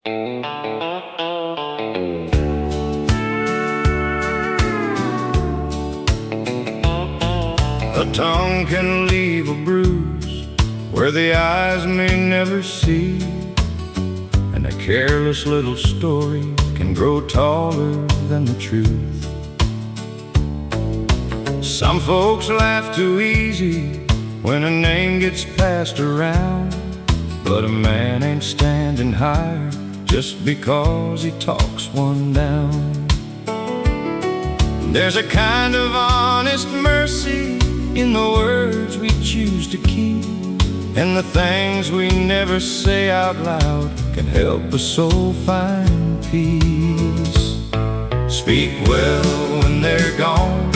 A tongue can leave a bruise where the eyes may never see, and a careless little story can grow taller than the truth. Some folks laugh too easy when a name gets passed around, but a man ain't standing higher just because he talks one down. There's a kind of honest mercy in the words we choose to keep, and the things we never say out loud can help a soul find peace. Speak well when they're gone,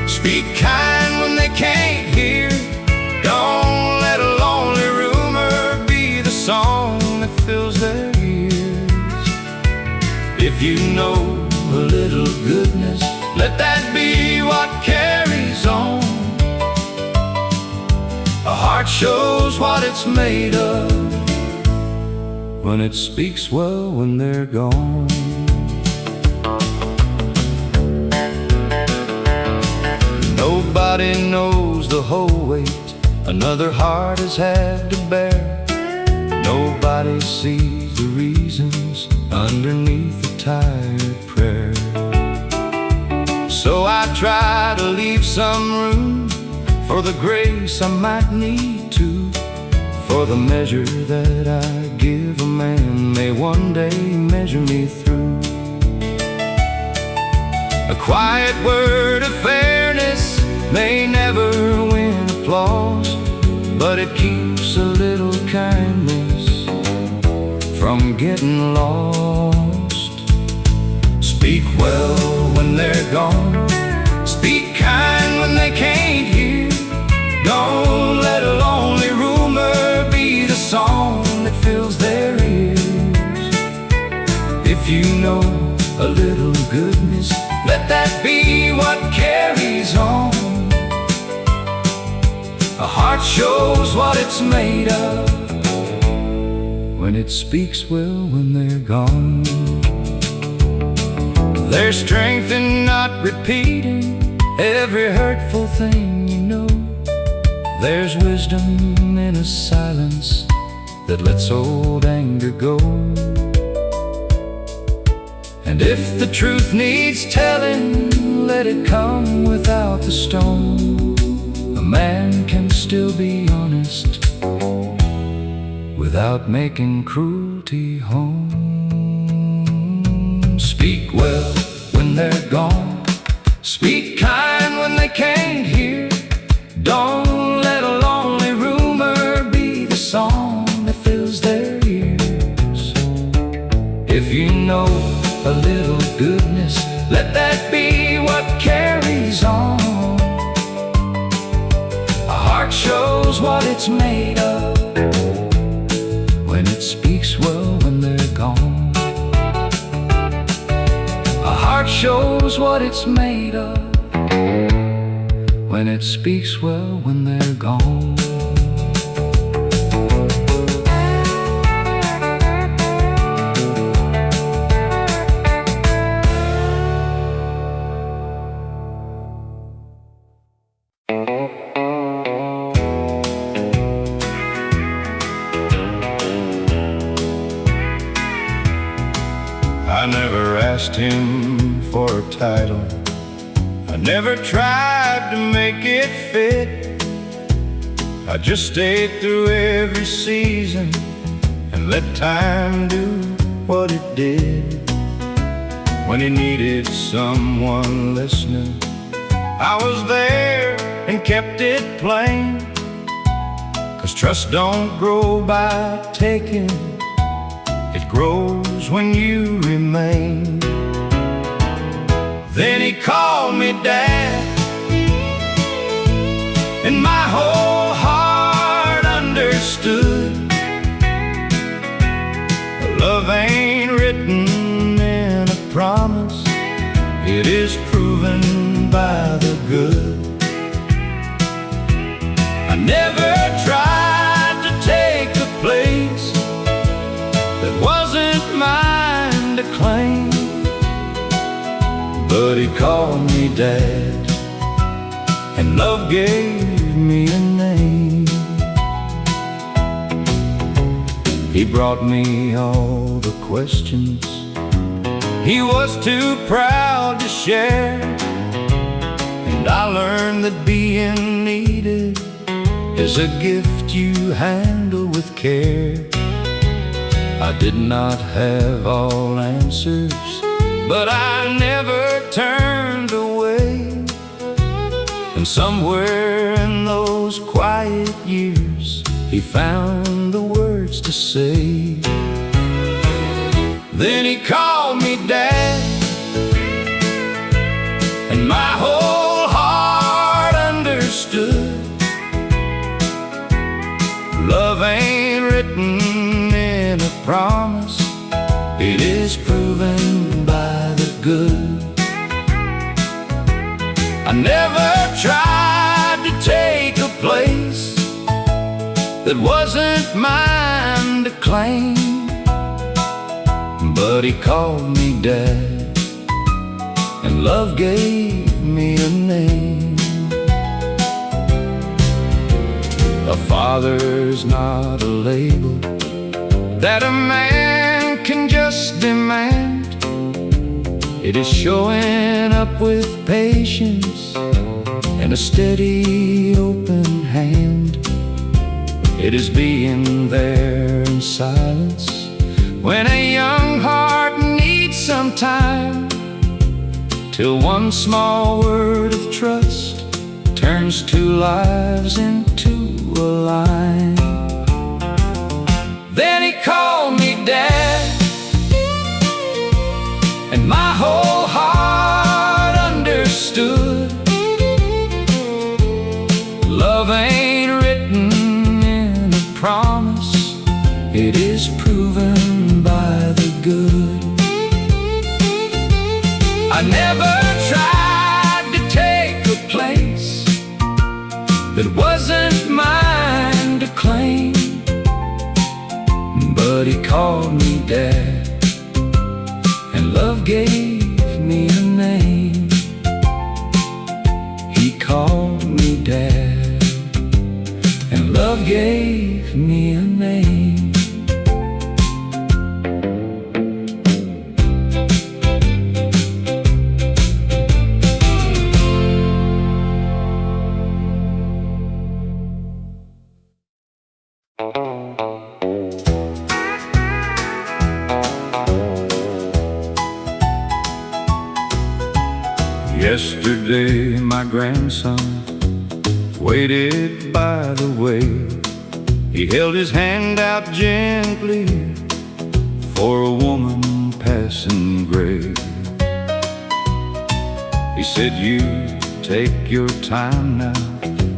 speak kind when they can't hear. Don't let a lonely rumor be the song that fills their ears. If you know a little goodness, let that be what carries on. A heart shows what it's made of when it speaks well when they're gone. Nobody knows the whole weight another heart has had to bear. Nobody sees the reasons underneath a tired prayer. So I try to leave some room for the grace I might need to, for the measure that I give a man may one day measure me through. A quiet word of fairness may never win applause, but it keeps a little kindness from getting lost. Speak well when they're gone, speak kind when they can't hear. Don't let a lonely rumor be the song that fills their ears. If you know a little goodness, let that be what carries on. A heart shows what it's made of when it speaks well when they're gone. There's strength in not repeating every hurtful thing you know. There's wisdom in a silence that lets old anger go. And if the truth needs telling, let it come without the stone. A man can still be honest without making cruelty home. Speak well when they're gone, speak kind when they can't hear. Don't let a lonely rumor be the song that fills their ears. If you know a little goodness, let that be what carries on. A heart shows what it's made of when it speaks well when they're gone. A heart shows what it's made of when it speaks well when they're gone. I never asked him for a title, I never tried to make it fit. I just stayed through every season and let time do what it did. When he needed someone listening, I was there and kept it plain. 'Cause trust don't grow by taking, it grows when you remain. Then he called me Dad, and my whole heart understood. Love ain't written in a promise, it is proven by the good. I never tried to take a place that wasn't mine. but he called me Dad, and love gave me a name. He brought me all the questions he was too proud to share, and I learned that being needed is a gift you handle with care. I did not have all answers, but I never turned away. And somewhere in those quiet years, he found the words to say. Then he called me Dad, and my whole heart understood. Love ain't written in a promise, it is proven by the good. I never tried to take a place that wasn't mine to claim, but he called me Dad, and love gave me a name. A father's not a label that a man can just demand. It is showing up with patience and a steady open hand. It is being there in silence when a young heart needs some time, till one small word of trust turns two lives into a line. Then he called me Dad, and my whole heart understood. Love ain't written in a promise, it is proven by the good. I never tried to take a place that wasn't mine to claim, but he called me Dad, and love gave me a name. He called me Dad, and love gave me a name. Yesterday my grandson waited by the way. He held his hand out gently for a woman passing gray. He said, "You take your time now,"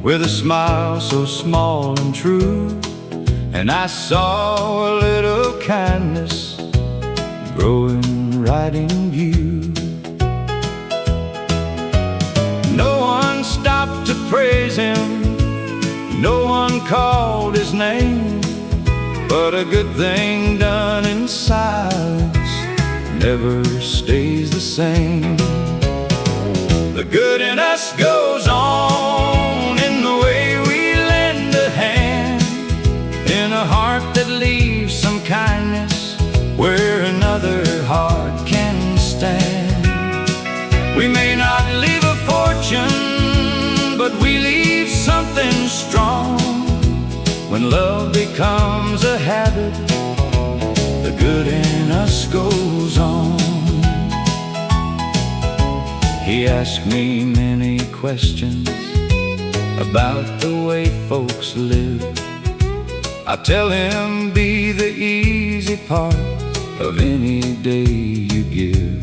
with a smile so small and true. And I saw a little kindness growing right in view. No one stopped to praise him, no one called his name, but a good thing done in silence never stays the same. The good in us goes on in the way we lend a hand, in a heart that leaves some kindness where another heart can stand. We may not leave a fortune, but we leave something strong. When love becomes a habit, the good in us goes on. He asked me many questions about the way folks live. I tell him, be the easy part of any day you give.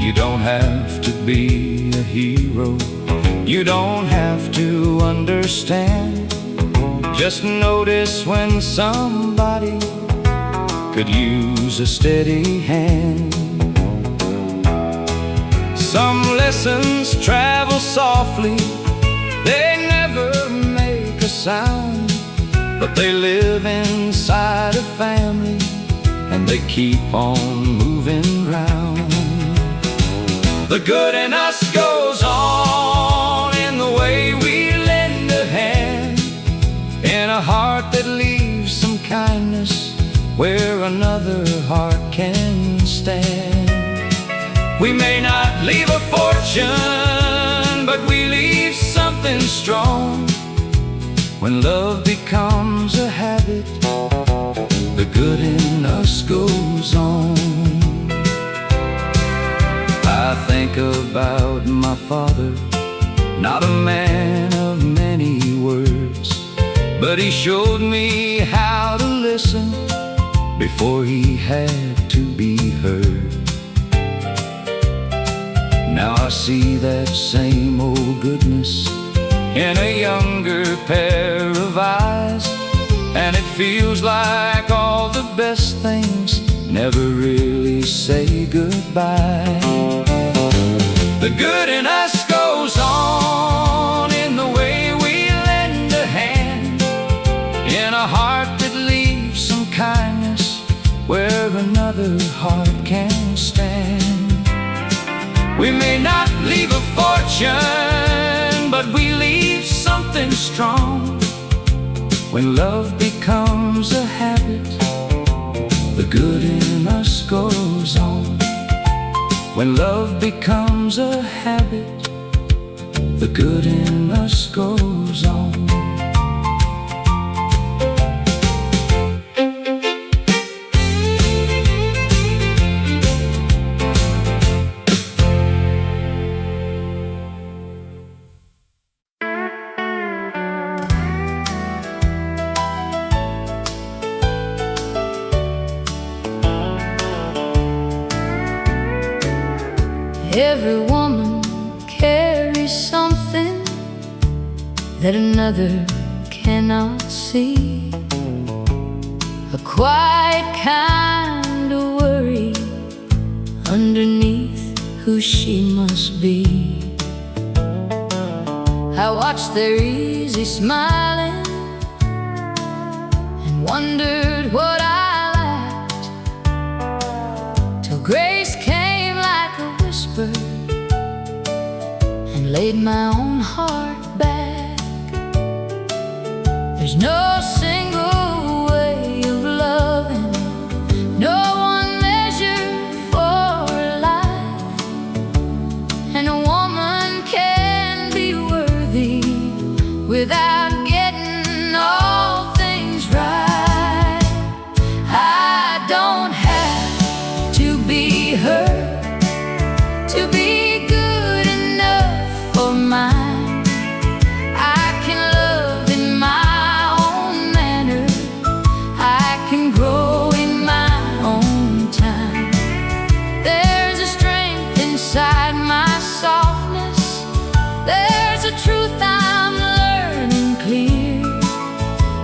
You don't have to be a hero, you don't have to understand. Just notice when somebody could use a steady hand. Some lessons travel softly, they never make a sound, but they live inside a family, and they keep on moving round. The good in us goes on in the way we lend a hand, in a heart that leaves some kindness where another heart can stand. We may not leave a fortune, but we leave something strong. When love becomes a habit, the good in us goes on. I think about my father, not a man of many words, but he showed me how to listen before he had to be heard. Now I see that same old goodness in a younger pair of eyes, and it feels like all the best things never really say goodbye. The good in us goes on in the way we lend a hand, in a heart that leaves some kindness where another heart can stand. We may not leave a fortune, but we leave something strong. When love becomes a habit, the good in us goes on. When love becomes a habit, the good in us goes on. Every woman carries something that another cannot see, a quiet kind of worry underneath who she must be. I watched their easy smiling and wondered what I lacked, till grace came like a whisper and laid my own heart back. There's no single way of loving, no one measure for life, and a woman can be worthy without getting all things right. I don't have to be her to be good enough for mine. I can love in my own manner, I can grow in my own time. There's a strength inside my softness, there's a truth I'm learning clear.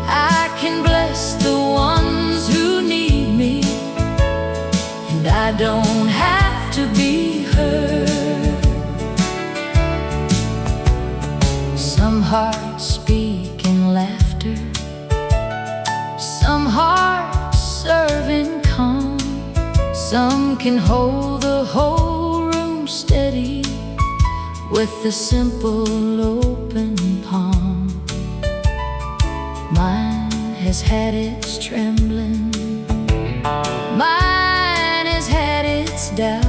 I can bless the ones who need me, and I don't have to be her. Some hearts speak in laughter, some hearts serve in calm, some can hold the whole room steady with a simple open palm. Mine has had its trembling, mine has had its doubt,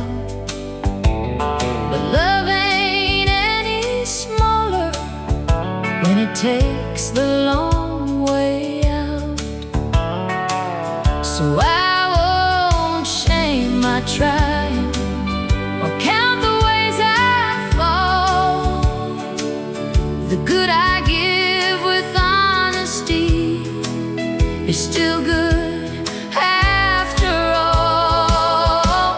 but love ain't any smaller when it takes the long way out. So I won't shame my trying or count the ways I fall. The good I give with honesty is still good after all.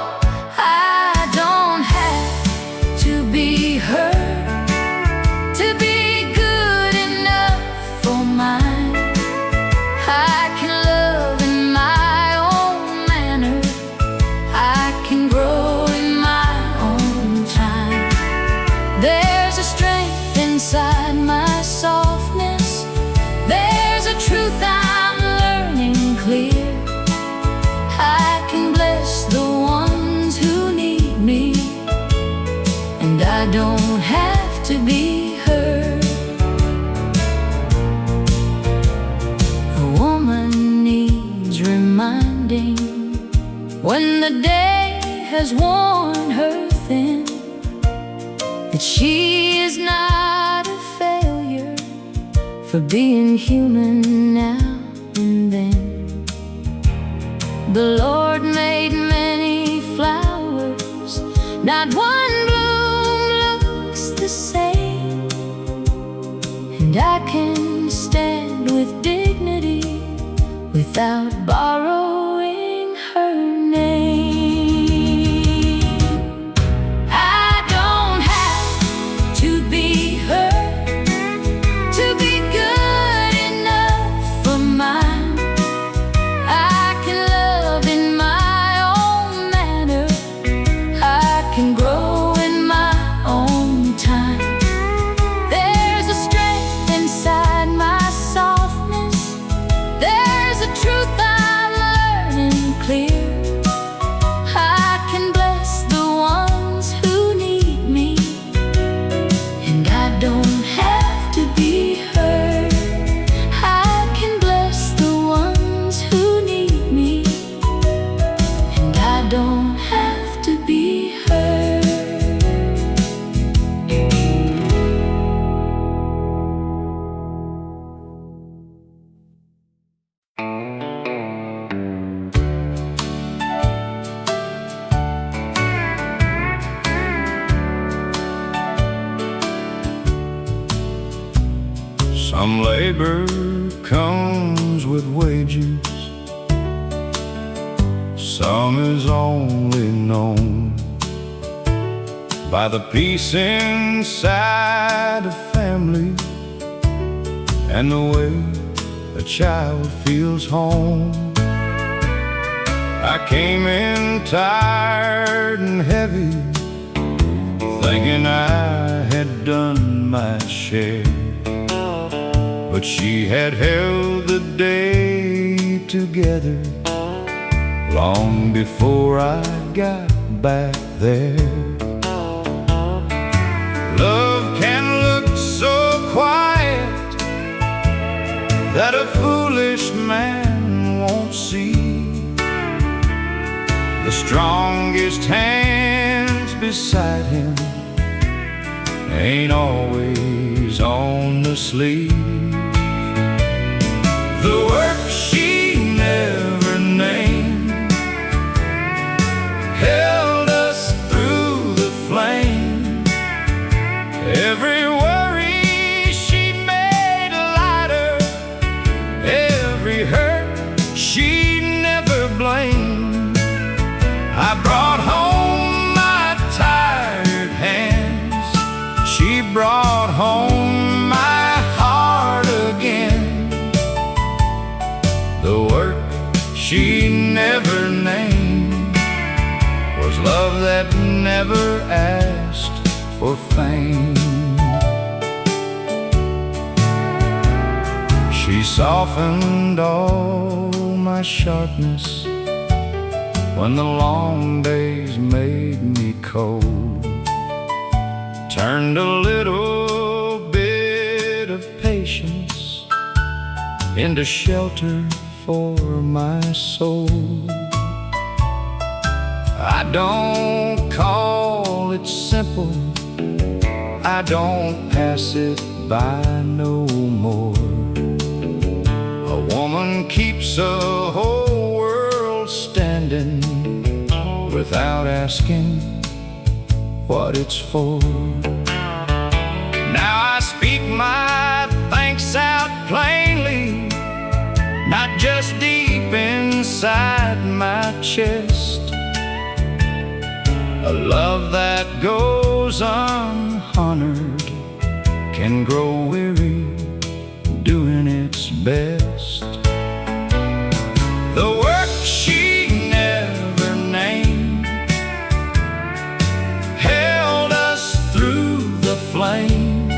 I don't have to be her to be good enough for mine. I can love in my own manner, I can grow reminding when the day has worn her thin that she is not a failure for being human now and then. The Lord made many flowers, not one bloom looks the same, and I can stand with dignity without borrowing her name. I don't have to be her to be good enough for mine. I can love in my own manner. I can grow in my own time. There's a strength inside my softness. There's a truth I'm learning clear. I can bless the ones who need me, and I don't have to be her. I can bless the ones who need me, and I don't have to be her. Some labor comes with wages, some is only known by the peace inside a family and the way a child feels home. I came in tired and heavy, thinking I had done my share, but she had held the day together long before I got back there. Love can look so quiet that a foolish man won't see. The strongest hands beside him ain't always on the sleeve. The work she never named held us through the flame. Every worry she made lighter, every hurt she never blamed. I brought home my tired hands, she brought home my heart again. The work she never named was love that never asked for fame. She softened all my sharpness when the long days made me cold, turned a little bit of patience into shelter for my soul. I don't call it simple, I don't pass it by no more. A woman keeps a whole world standing without asking what it's for. Now I speak my thanks out plainly, not just deep inside my chest. A love that goes unhonored can grow weary doing its best. The work she never named held us through the flame.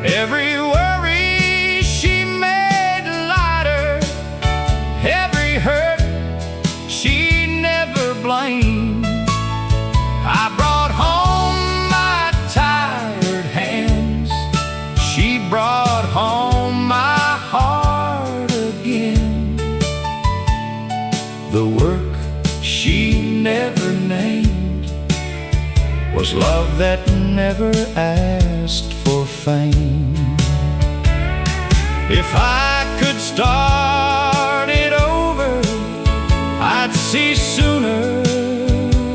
Every worry she made lighter, every hurt she never blamed. I brought home my tired hands, she brought home my heart. The work she never named was love that never asked for fame. If I could start it over, I'd see sooner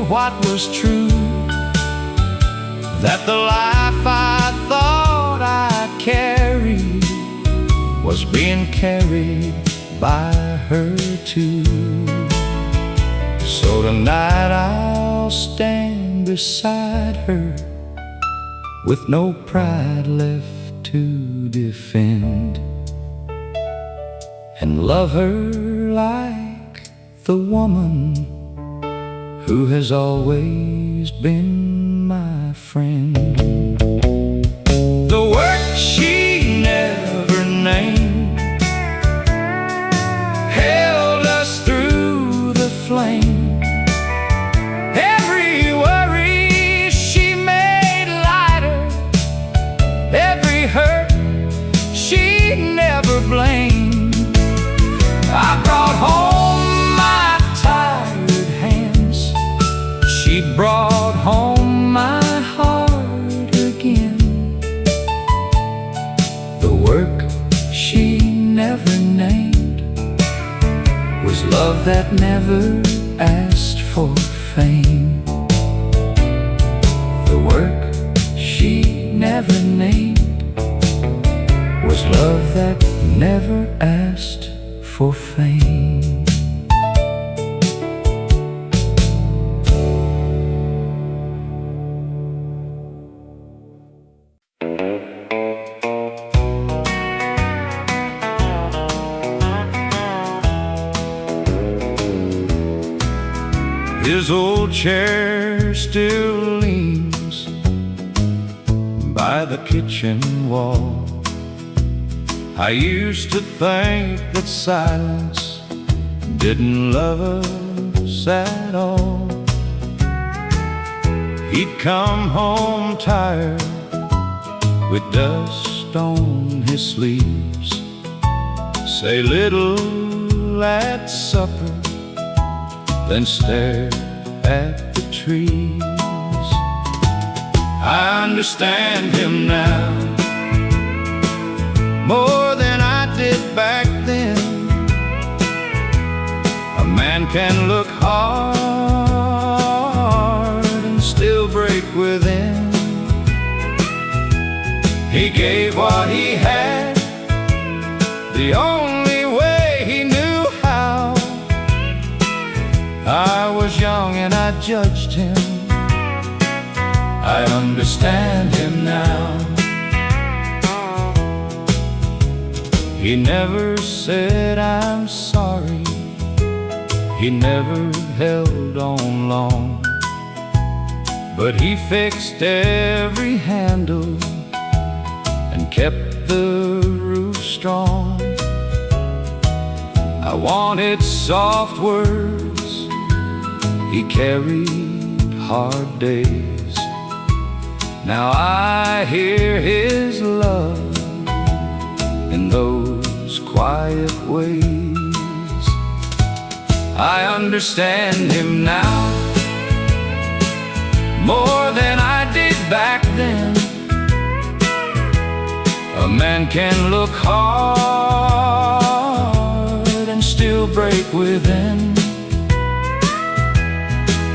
what was true, that the life I thought I carried was being carried by her too. So tonight I'll stand beside her with no pride left to defend, and love her like the woman who has always been my friend. The work she never named held us through the flame. Every worry she made lighter, every hurt she never blamed. I brought home my tired hands, she brought home my heart again. The work she never named was love that never asked for fame. The work she never named was love that never asked for fame. His old chair still leans by the kitchen wall. I used to think that silence didn't love us at all. He'd come home tired with dust on his sleeves, say little at supper, then stare at the trees. I understand him now more than I did back then. A man can look hard and still break within. He gave what he had the only way he knew how. I was young and I judged him, I understand him now. He never said I'm sorry, he never held on long, but he fixed every handle and kept the roof strong. I wanted soft words, he carried hard days. Now I hear his love in those quiet ways. I understand him now more than I did back then. A man can look hard and still break within.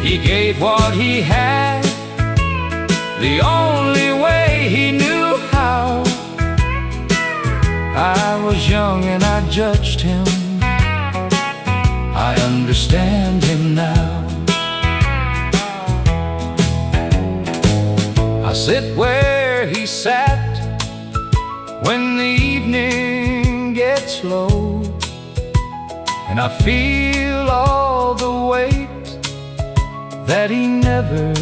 He gave what he had the only way he knew how. I was young and I judged him, I understand him now. I sit where he sat when the evening gets low, and I feel all the weight that he never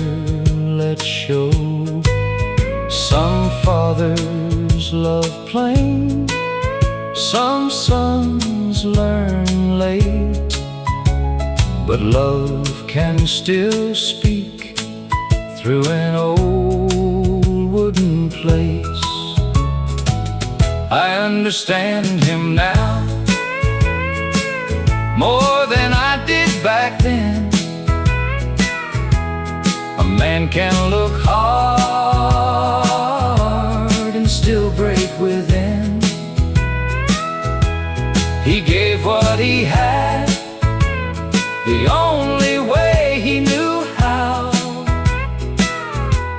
let show. Some fathers love plain, some sons learn late, but love can still speak through an old wooden place. I understand him now more than I did back then. A man can look hard and still break within. He gave what he had, the only way he knew how.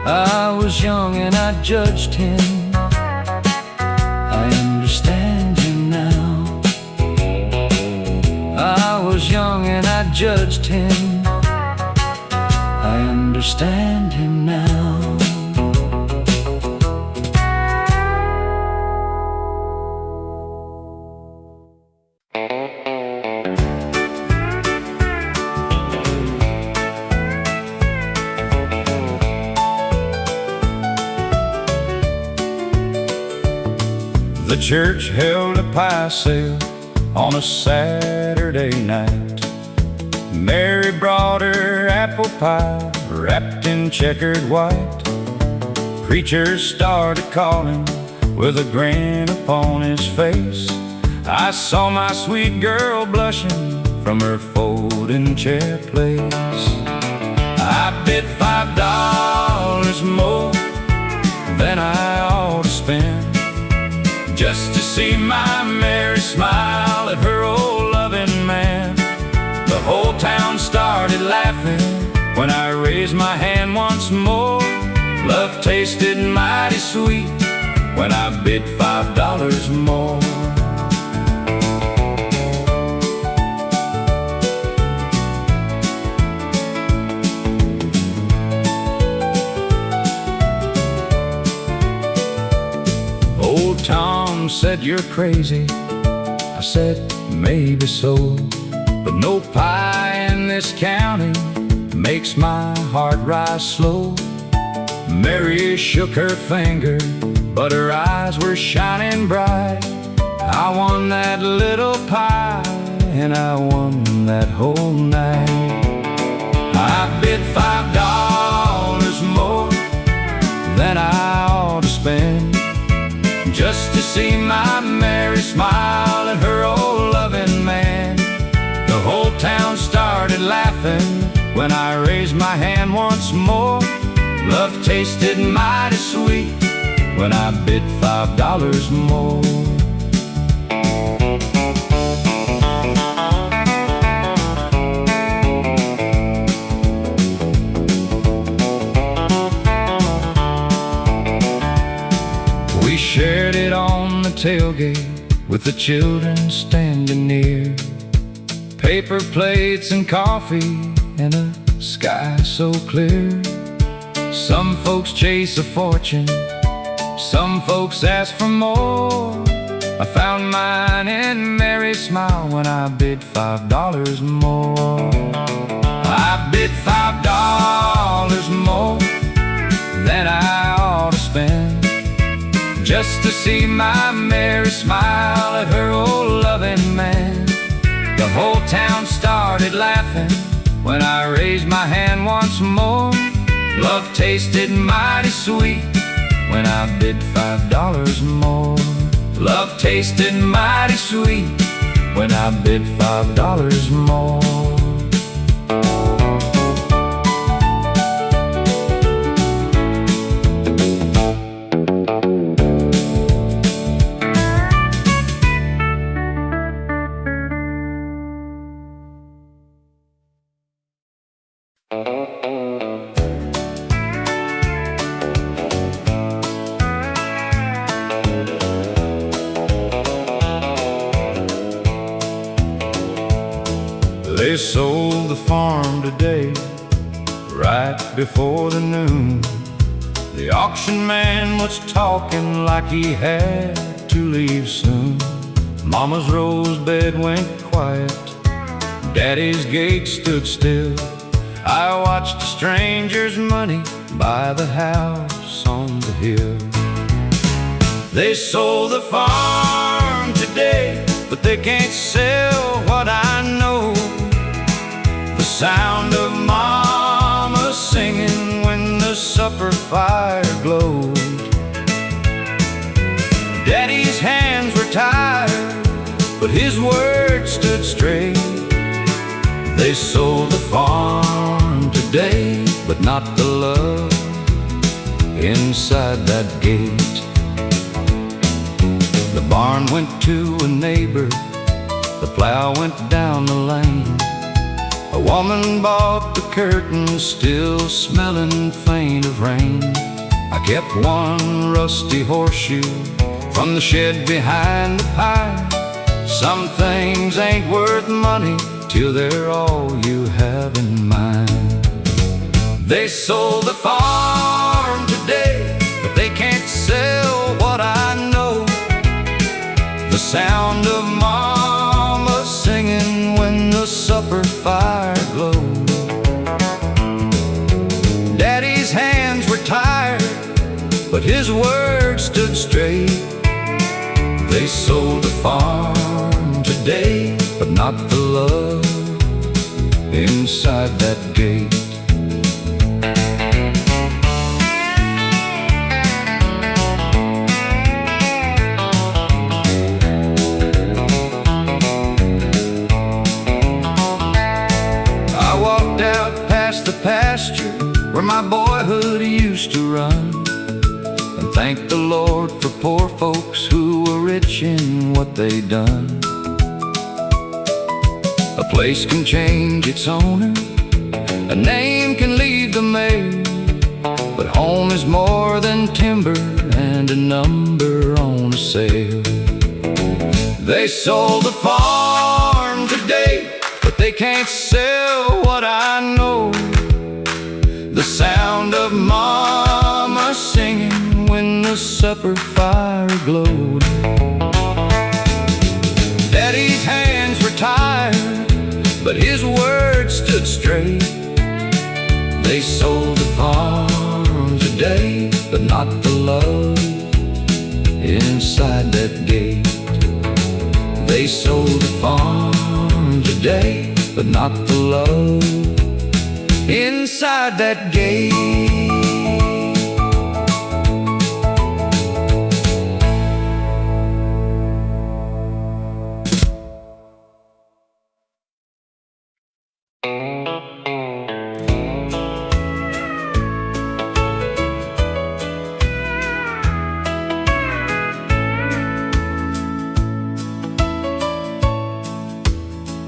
I was young and I judged him. I understand him now. I was young and I judged him. I understand him now. The church held a pie sale on a Saturday night. Mary brought her apple pie wrapped in checkered white. Preacher started calling with a grin upon his face. I saw my sweet girl blushing from her folding chair place. I bid $5 more than I ought to spend, just to see my Mary smile at her old loving man. The whole town started laughing when I raised my hand once more. Love tasted mighty sweet when I bid $5 more. Old Tom said, "You're crazy." I said, "Maybe so, but no pie in this county makes my heart rise slow." Mary shook her finger, but her eyes were shining bright. I won that little pie, and I won that whole night. I bid $5 more than I ought to spend, just to see my Mary smile at her old loving man. The whole town started laughing when I raised my hand once more. Love tasted mighty sweet when I bid $5 more. We shared it on the tailgate with the children standing near. Paper plates and coffee and a sky so clear. Some folks chase a fortune, some folks ask for more. I found mine in Mary's smile when I bid $5 more. I bid $5 more than I ought to spend, just to see my Mary smile at her old loving man. The whole town started laughing when I raised my hand once more. Love tasted mighty sweet when I bid $5 more. Love tasted mighty sweet when I bid $5 more. They sold the farm today, right before the noon. The auction man was talking like he had to leave soon. Mama's rose bed went quiet, Daddy's gate stood still. I watched strangers' money buy the house on the hill. They sold the farm today, but they can't sell what I know. The sound of Mama singing when the supper fire glowed. Daddy's hands were tired, but his words stood straight. They sold the farm today, but not the love inside that gate. The barn went to a neighbor, the plow went down the lane. A woman bought the curtains, still smelling faint of rain. I kept one rusty horseshoe from the shed behind the pile. Some things ain't worth money till they're all you have in mind. They sold the farm today, but they can't sell what I know. The sound of mama singing when the supper fire glowed. Daddy's hands were tired, but his words stood straight. They sold the farm today, but not the love inside that gate. I walked out past the pasture where my boyhood used to run, and thanked the Lord for poor folks who were rich in what they done. A place can change its owner, a name can leave the mayor, but home is more than timber and a number on a sale. They sold the farm today, but they can't sell what I know. The sound of mama singing when the supper fire glowed. Daddy's hands were tired, but his words stood straight. They sold the farm today, but not the love inside that gate. They sold the farm today, but not the love inside that gate.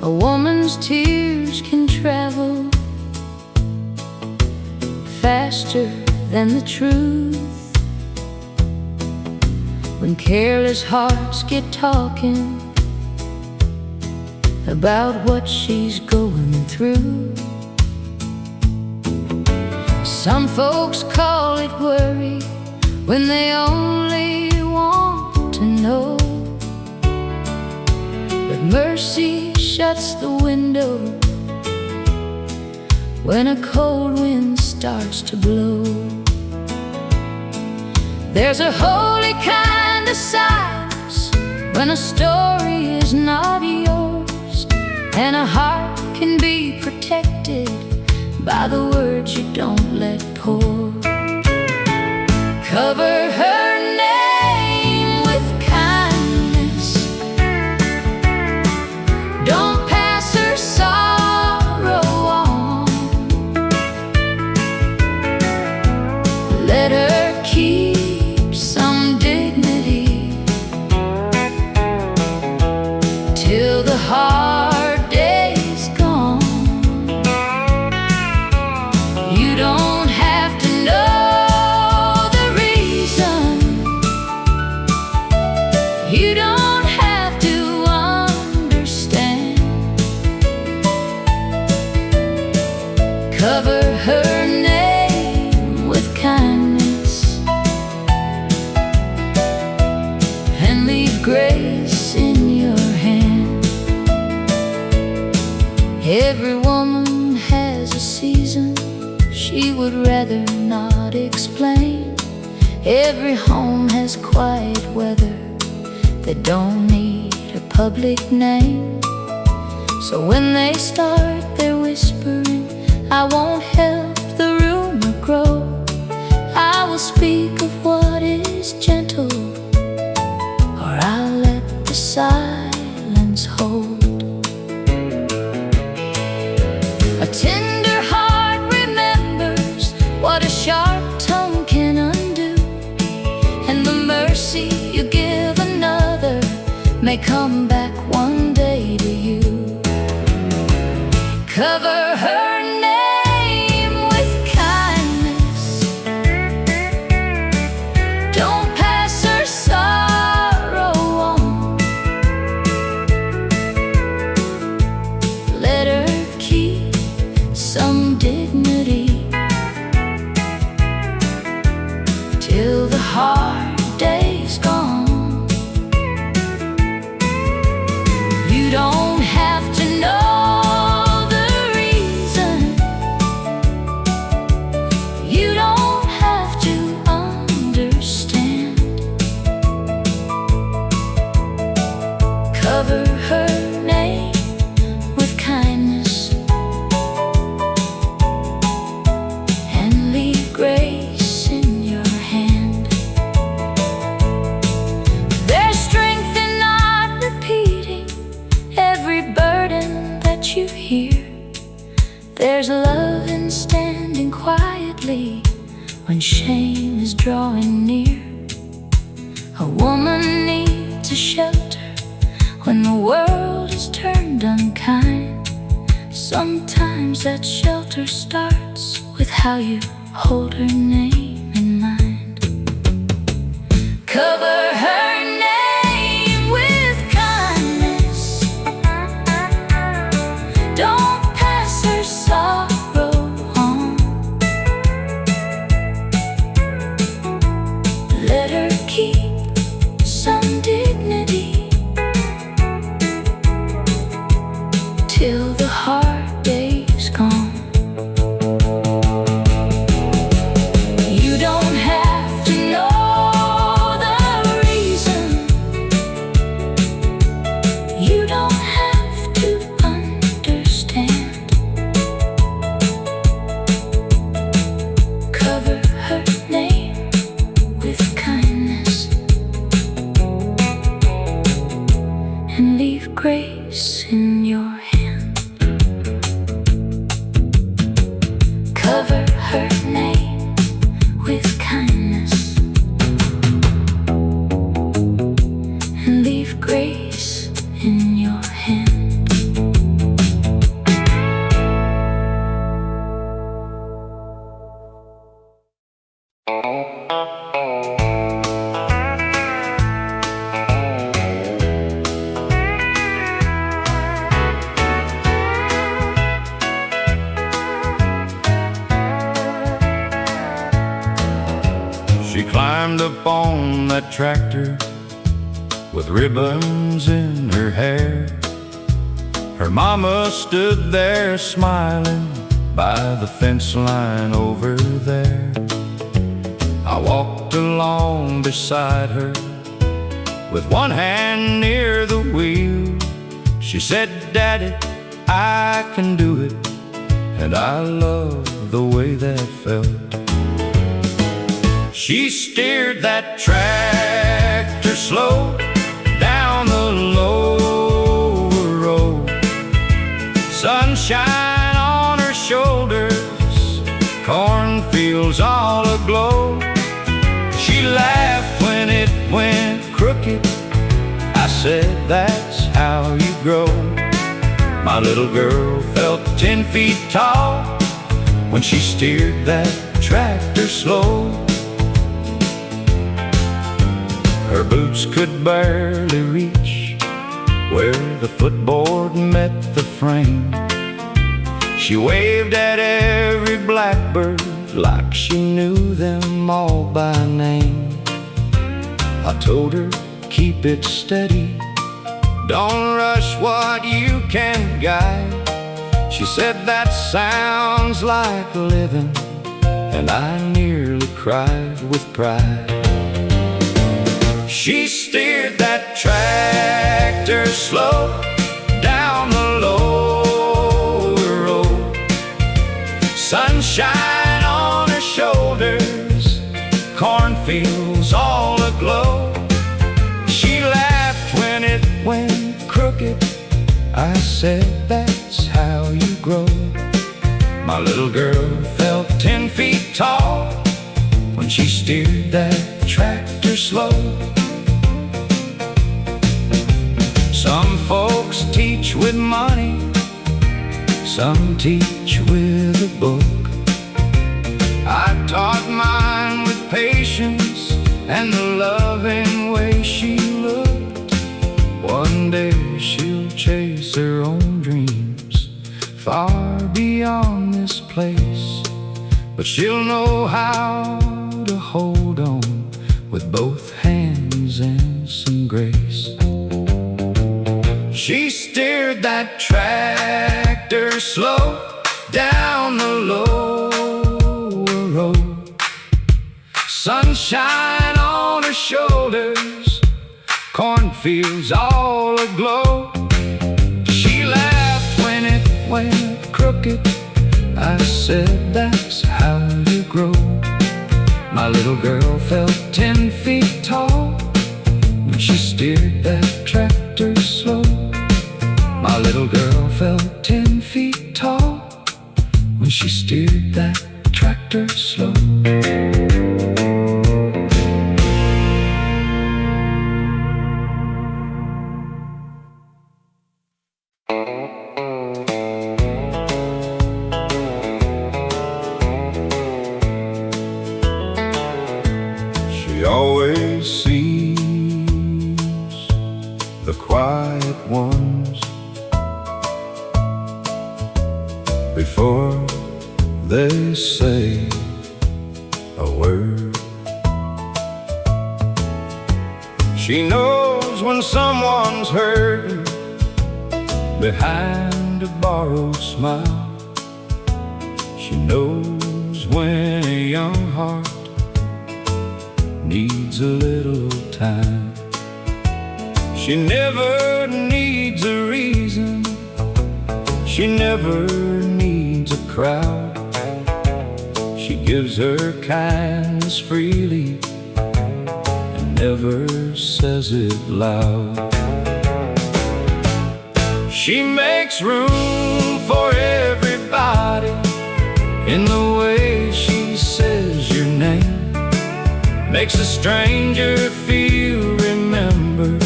A woman's tears can travel faster than the truth. When careless hearts get talking about what she's going through. Some folks call it worry when they only want to know. But mercy shuts the window when a cold wind starts to blow. There's a holy kind of silence when a story is not yours, and a heart can be protected by the words you don't let pour. Cover her name with kindness. Don't pass her sorrow on. Let her keep some dignity till the hard day's gone. You don't have to know the reason. You don't have to understand. Cover her name with kindness and leave grace in your hand. Every woman has a season she would rather not explain. Every home has quiet weather that don't need a public name. So when they start their whispering, I won't help the rumor grow. I will speak of what is gentle, or I'll let the silence hold. tender heart remembers what a sharp tongue can undo, and the mercy you give another may come back one day to you. Cover her name with kindness. Don't pass her sorrow on. Let her keep some dignity till the hard day's gone. You don't have to know the reason. You don't have to understand. Cover her name with kindness and leave grace in your hand. There's strength in not repeating every burden that you hear. There's love in standing quietly when shame is drawing near. A woman needs a shelter when the world is turned unkind. Sometimes that shelter starts with how you hold her name in mind. Cover her name with kindness. Don't pass her sorrow on. Let her keep some dignity till the hard day's gone. You don't have to know the reason. You don't have to understand. Cover her name with kindness and leave grace in your hand. Cover her name with kindness and leave grace in your hand. She climbed up on that tractor with ribbons in her hair. Her mama stood there smiling by the fence line over there. I walked along beside her with one hand near the wheel. She said, "Daddy, I can do it," and I love the way that felt. She steered that tractor slow down the lower road. Sunshine on her shoulders, cornfields all aglow. She laughed when it went crooked. I said, "That's how you grow." My little girl felt 10 feet tall when she steered that tractor slow. Her boots could barely reach where the footboard met the frame. She waved at every blackbird like she knew them all by name. I told her, "Keep it steady, don't rush what you can guide." She said, "That sounds like living," and I nearly cried with pride. She steered that tractor slow down the lower road. Sunshine on her shoulders, cornfields all aglow. She laughed when it went crooked. I said, "That's how you grow." My little girl felt 10 feet tall when she steered that tractor slow. Some folks teach with money, some teach with a book. I taught mine with patience and the loving way she looked. One day she'll chase her own dreams far beyond this place, but she'll know how to hold on with both hands and some grace. She steered that tractor slow down the lower road, sunshine on her shoulders, cornfields all aglow. She laughed when it went crooked. I said, that's how you grow. My little girl felt 10 feet tall when she steered that tractor slow. My little girl felt 10 feet tall when she steered that tractor slow. She always sees the quiet ones before they say a word. She knows when someone's hurting behind a borrowed smile. She knows when a young heart needs a little time. She never needs a reason, she never needs a crowd. She gives her kindness freely and never says it loud. She makes room for everybody in the way she says your name. Makes a stranger feel remembered,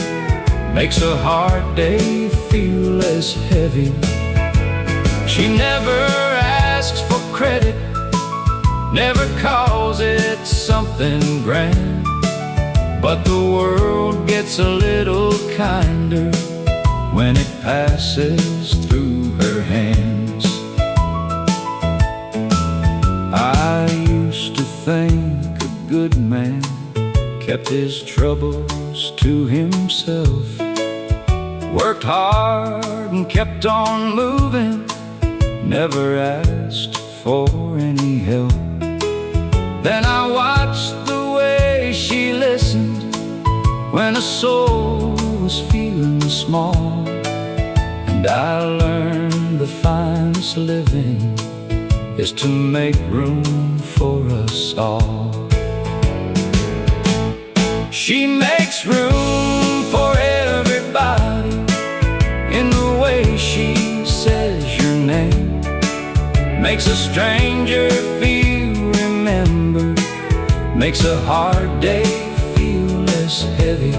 makes a hard day feel less heavy. She never asks for credit, never calls it something grand, but the world gets a little kinder when it passes through her hands. I used to think a good man kept his troubles to himself, worked hard and kept on moving, never asked for any help. Then I watched the way she listened when a soul was feeling small, and I learned the finest living is to make room for us all. She makes room for everybody in the way she says your name. Makes a stranger feel remembered, makes a hard day feel less heavy.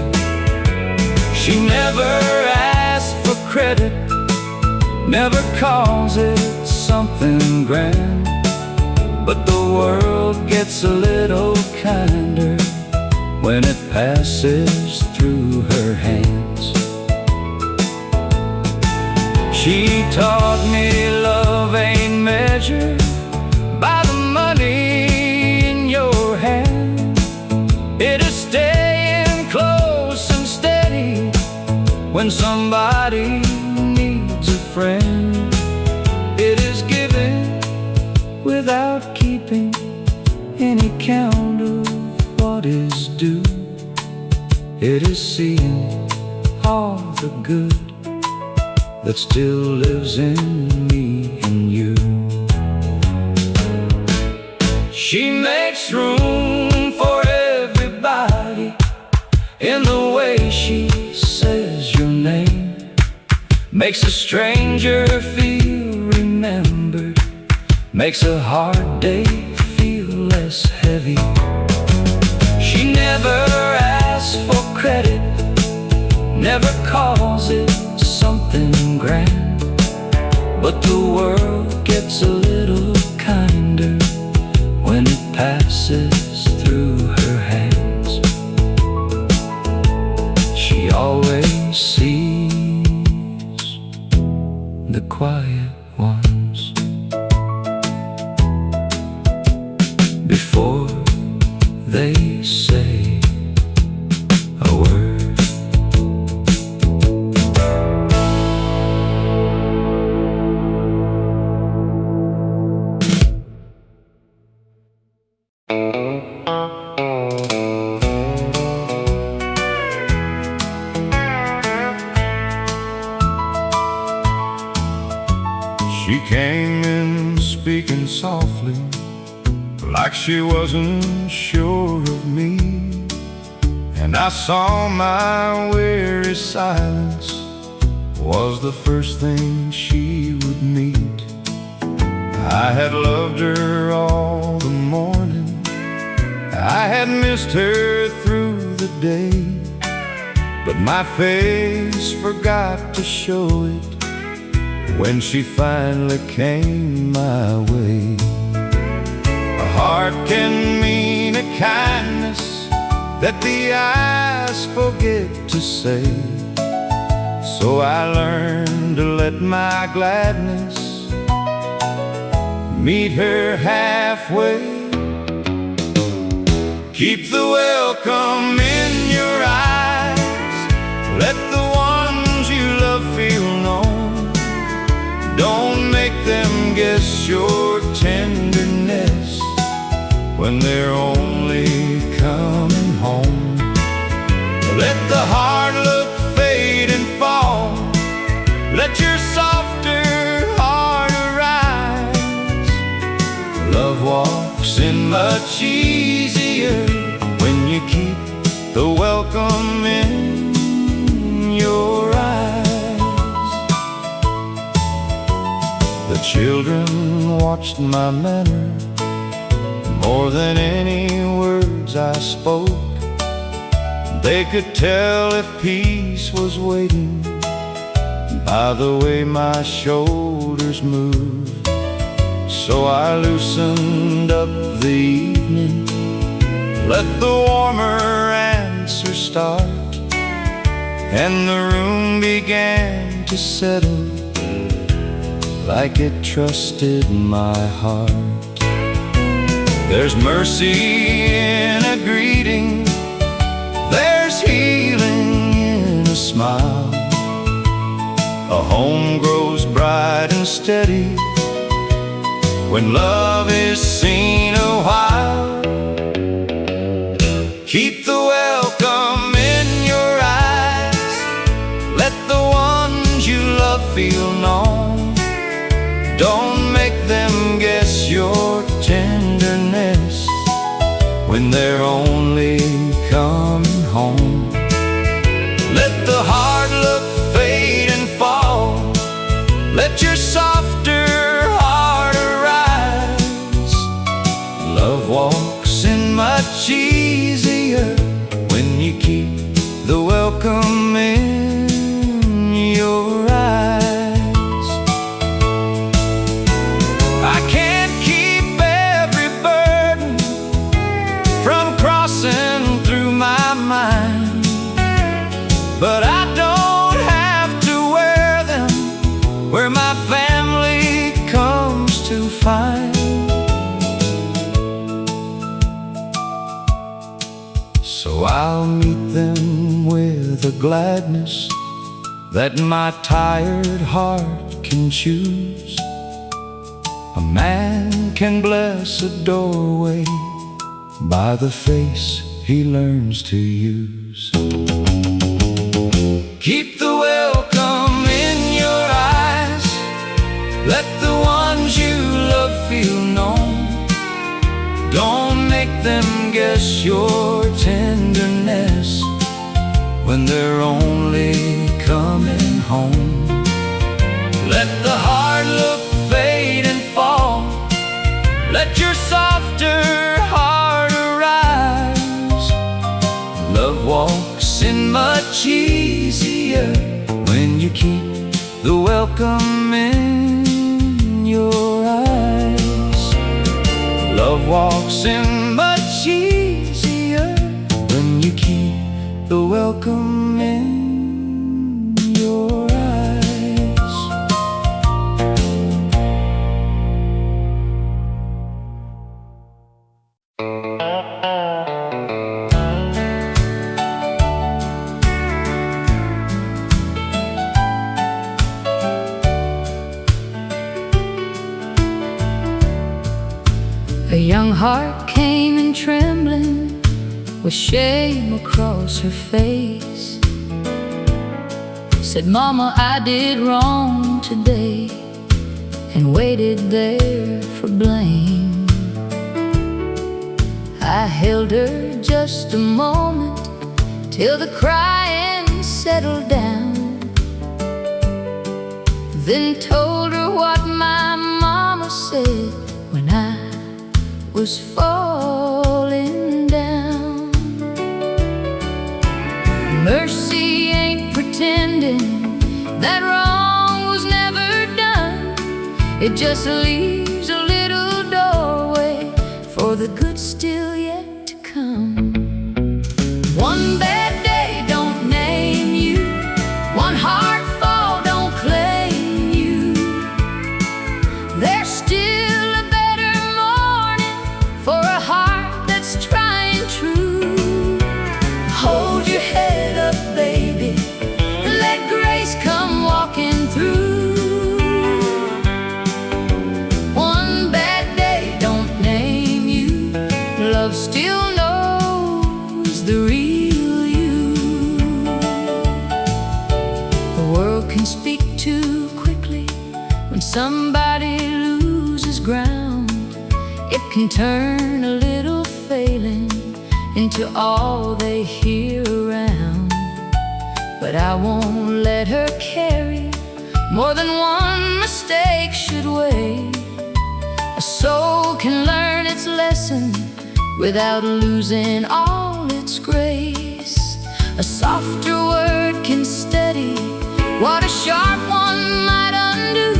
She never asks for credit, never calls it something grand, but the world gets a little kinder when it passes through her hands. She taught me love ain't measured by the money in your hand. It is staying close and steady when somebody needs a friend. It is giving without keeping any count of what is due. It is seeing all the good that still lives in me and you. She makes room for everybody in the way she says your name. Makes a stranger feel remembered, makes a hard day feel less heavy. She never asks for credit, never calls it something grand, but the world gets a little kinder when it passes through her hands. She always sees the quiet ones before they say a word. She came in speaking softly, like she wasn't sure of me, and I saw my weary silence was the first thing she would meet. I had loved her all the morning, I had missed her through the day, but my face forgot to show it when she finally came my way. A heart can mean a kindness that the eyes forget to say, so I learned to let my gladness meet her halfway. Keep the welcome in your eyes, let the ones you love feel known. Don't make them guess your tenderness when they're only coming home. Let the hard look fade and fall, let your softer heart arise. Love walks in much easier when you keep the welcome in your eyes. The children watched my manner more than any words I spoke. They could tell if peace was waiting by the way my shoulders moved. So I loosened up the evening, let the warmer answer start, and the room began to settle like it trusted my heart. There's mercy in a greeting, there's healing in a smile. A home grows bright and steady when love is seen a while. Keep the welcome in your eyes, let the ones you love feel known. Don't make them guess your tenderness when they're only coming home. Let the hard look fade and fall, let your softer heart arise. Love walks in much easier when you keep the welcome in your eyes. I can't keep every burden from crossing through my mind, but I don't have to wear them where my family comes to find. So I'll meet them with a gladness that my tired heart can choose. A man can bless a doorway by the face he learns to use. Keep the welcome in your eyes, let the ones you love feel known. Don't make them guess your tenderness when they're only coming home. Let the hard look fade and fall, the welcome in your eyes. Love walks in much easier when you keep the welcome in your eyes. A young heart came in trembling, with shame across her face. Said, "Mama, I did wrong today," and waited there for blame. I held her just a moment till the crying settled down, then told her what my mama said when I was falling down. Mercy ain't pretending that wrong was never done. It just leaves a little doorway for the good still yet to come. One bad day don't name you, one hard fall don't claim you. There's still a better morning for a heart that's trying true. Hold your head up, baby, let grace come walking through. One bad day don't name you, love still knows the real you. The world can speak too quickly when somebody loses ground. It can turn a little failing into all they hear around. But I won't let her carry more than one mistake should weigh. A soul can learn its lesson without losing all its grace. A softer word can steady what a sharp one might undo.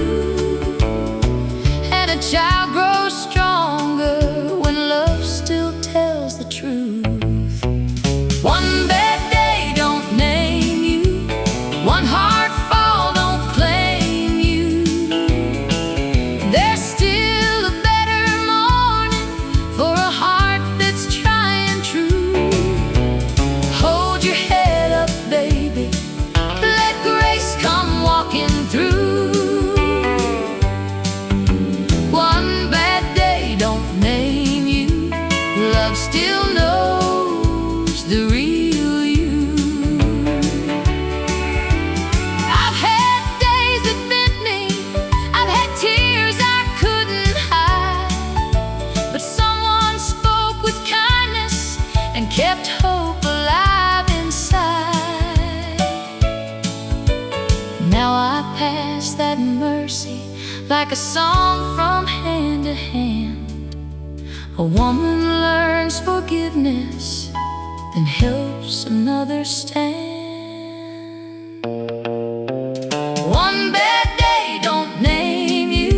And a child grows stronger when love still tells the truth. One bad day don't name you, one hard fall don't claim you. There's still a better morning for a heart that's trying true. Hold your head up, baby, let grace come walking through. One bad day don't name you, love still knows the real you. I've had days that bent me, I've had tears I couldn't hide, but someone spoke with kindness and kept hope alive inside. Now I pass that mercy like a song from hand to hand. A woman learns forgiveness, then helps another stand. One bad day don't name you,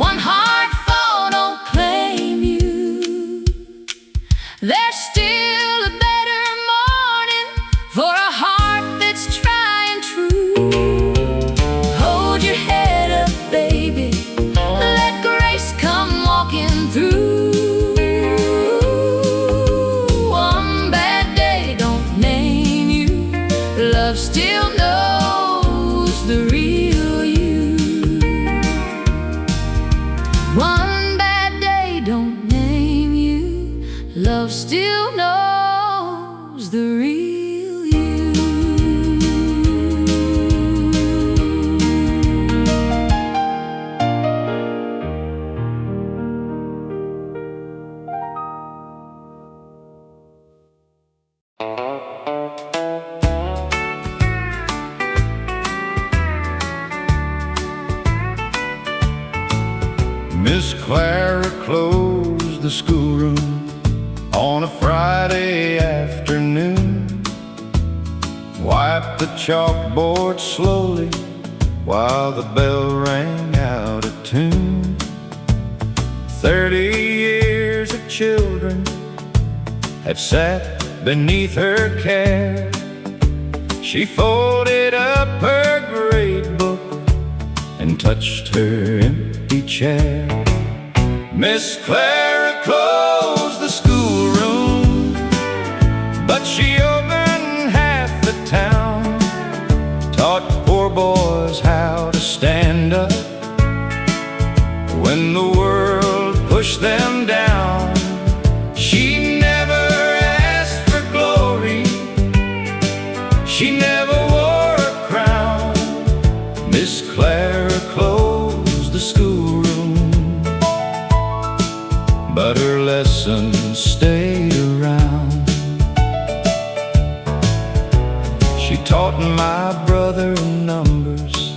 one hard fall don't claim you. There's still a better morning for a heart that's trying true. Hold your head up, baby, let grace come walking through. Love still knows the real you. One bad day don't name you, love still knows the real you. Miss Clara closed the schoolroom on a Friday afternoon, wiped the chalkboard slowly while the bell rang out of tune. 30 years of children had sat beneath her care. She folded up her grade book and touched her empty chair. Miss Clara closed the schoolroom, but she opened half the town. Taught poor boys how to stand up when the world pushed them down. She never asked for glory, she never wore a crown. Miss Clara closed the schoolroom, but her lessons stayed around. She taught my brother numbers,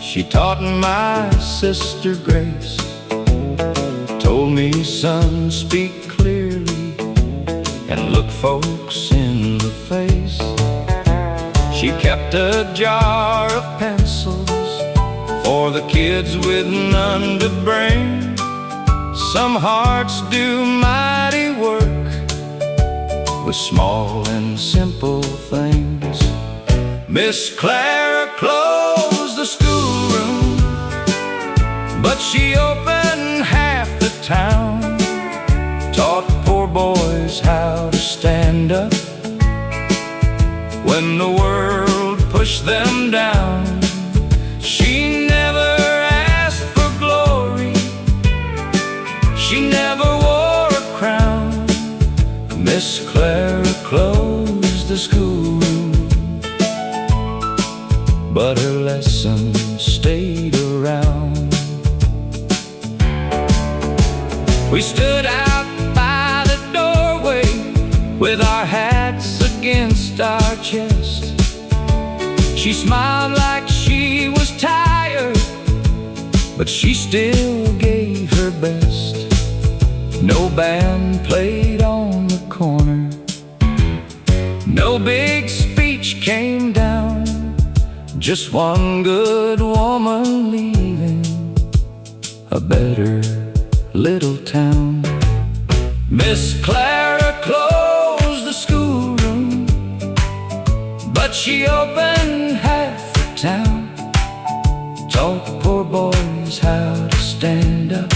she taught my sister grace. Told me, son, speak clearly and look folks in the face. She kept a jar of pencils for the kids with none to bring. Some hearts do mighty work with small and simple things. Miss Clara closed the schoolroom, but she opened half the town. Taught poor boys how to stand up when the world pushed them down. She never asked for glory, she never wore a crown. Miss Clara closed the schoolroom, but her lessons stayed around. We stood out by the doorway with our hats against our chest. She smiled like she was tired, but she still gave her best. No band played on the corner, no big speech came down, just one good woman leaving a better little town. Miss Clara closed the schoolroom, but she opened half the town. Taught poor boys how to stand up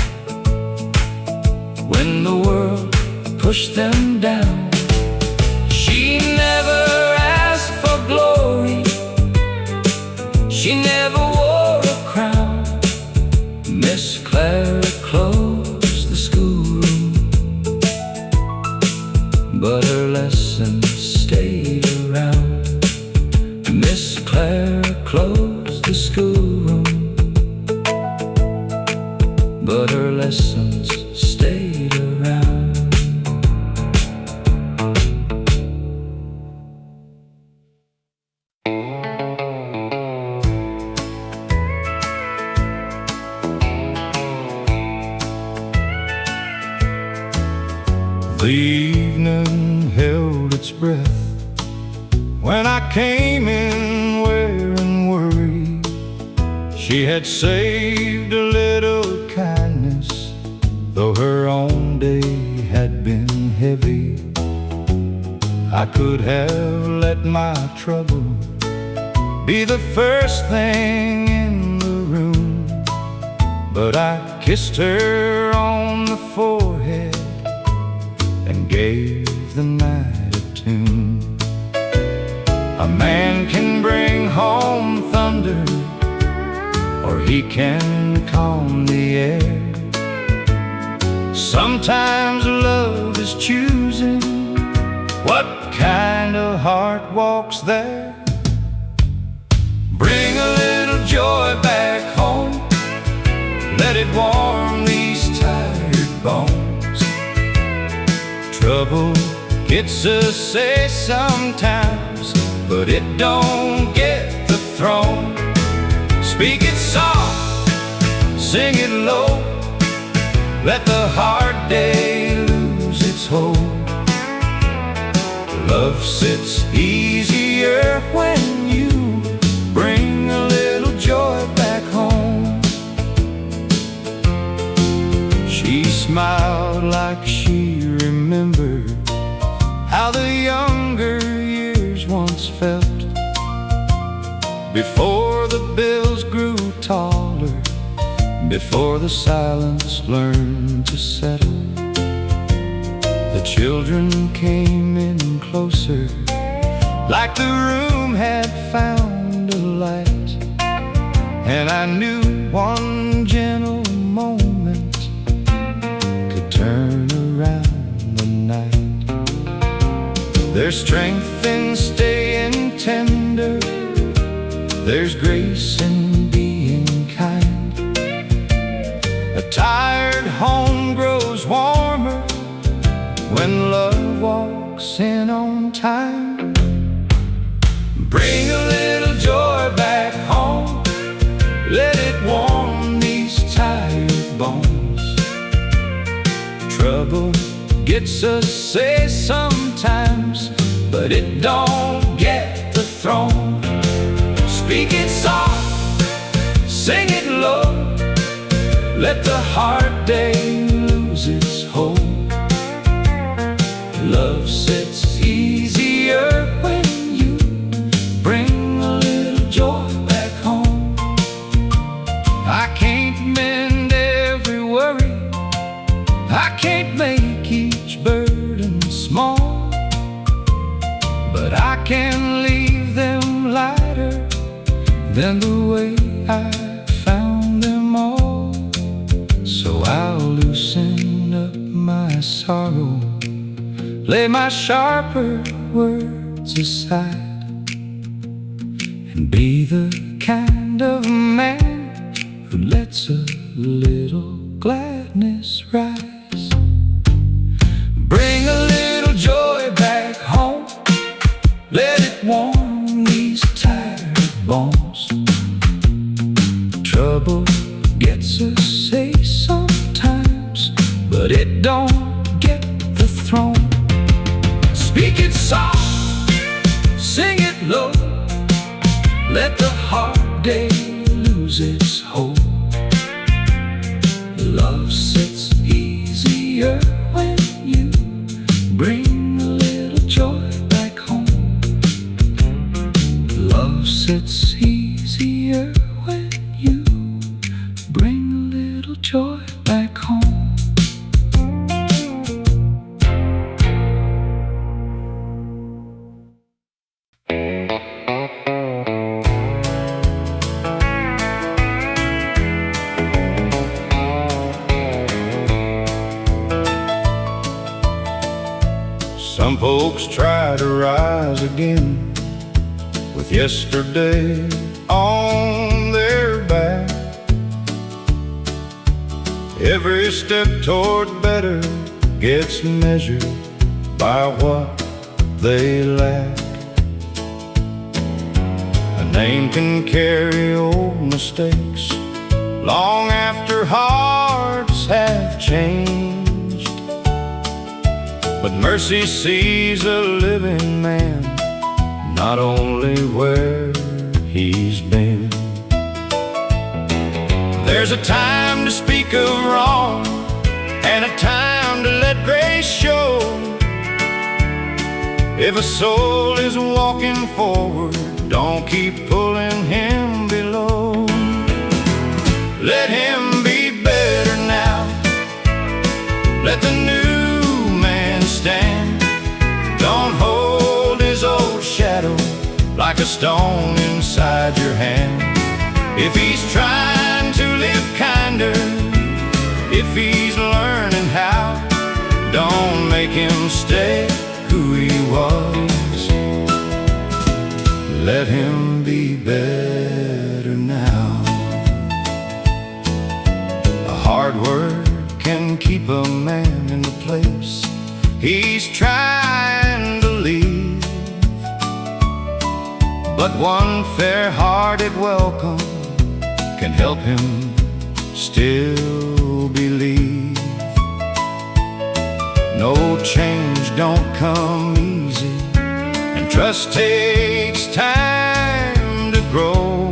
when the world pushed them down. She never asked for glory, she never wore a crown. Miss Clara closed the schoolroom, but her lessons stayed around. Miss Clara closed the schoolroom, but her lessons stayed around. The evening held its breath when I came in wearing worry. She had saved a little kindness, though her own day had been heavy. I could have let my trouble be the first thing in the room, but I kissed her on the forehead and gave the night a tune. A man can bring home thunder, or he can calm the air. Sometimes love is choosing what kind of heart walks there. Bring a little joy back home, let it warm these tired bones. Trouble gets a say sometimes, but it don't get the throne. Speak it soft, sing it low, let the hard day lose its hold. Love sits easier when you bring a little joy smiled like she remembered how the younger years once felt, before the bills grew taller, before the silence learned to settle. The children came in closer, like the room had found a light, and I knew one gentle moment could turn around the night. There's strength in staying tender, there's grace in being kind. A tired home grows warmer when love walks in on time. Bring a little joy back home, let it warm these tired bones. Trouble gets us, say, sometimes, but it don't get the throne. Speak it soft, sing it low, let the hard day lose its hold. Love sits easier when you bring a little joy back home. I can't mend every worry, I can't make each burden small, but I can leave them lighter than the way I found them all. So I'll loosen up my sorrow, lay my sharper words aside, and be the kind of man who lets a little gladness rise. Bring a little joy back home, let it warm these tired bones. Trouble gets us, say, sometimes, but it don't get the throne. Speak it soft, sing it low, let the hard day lose its hold. Love sits easier when you bring a little joy back home. Love sits easier when you bring a little joy back home. Some folks try to rise again with yesterday on their back. Every step toward better gets measured by what they lack. A name can carry old mistakes long after hearts have changed, but mercy sees a living man, not only where he's been. There's a time to speak of wrong and a time to let grace show. If a soul is walking forward, don't keep pulling him below. Let him be better now, let the new man stand. Don't hold his old shadow like a stone inside your hand. If he's trying to live kinder, if he's learning how, don't make him stay who he was. Let him be better now. A hard word can keep a man in the place he's trying to leave, but one fair-hearted welcome can help him still believe. No change don't come easy, and trust takes time to grow.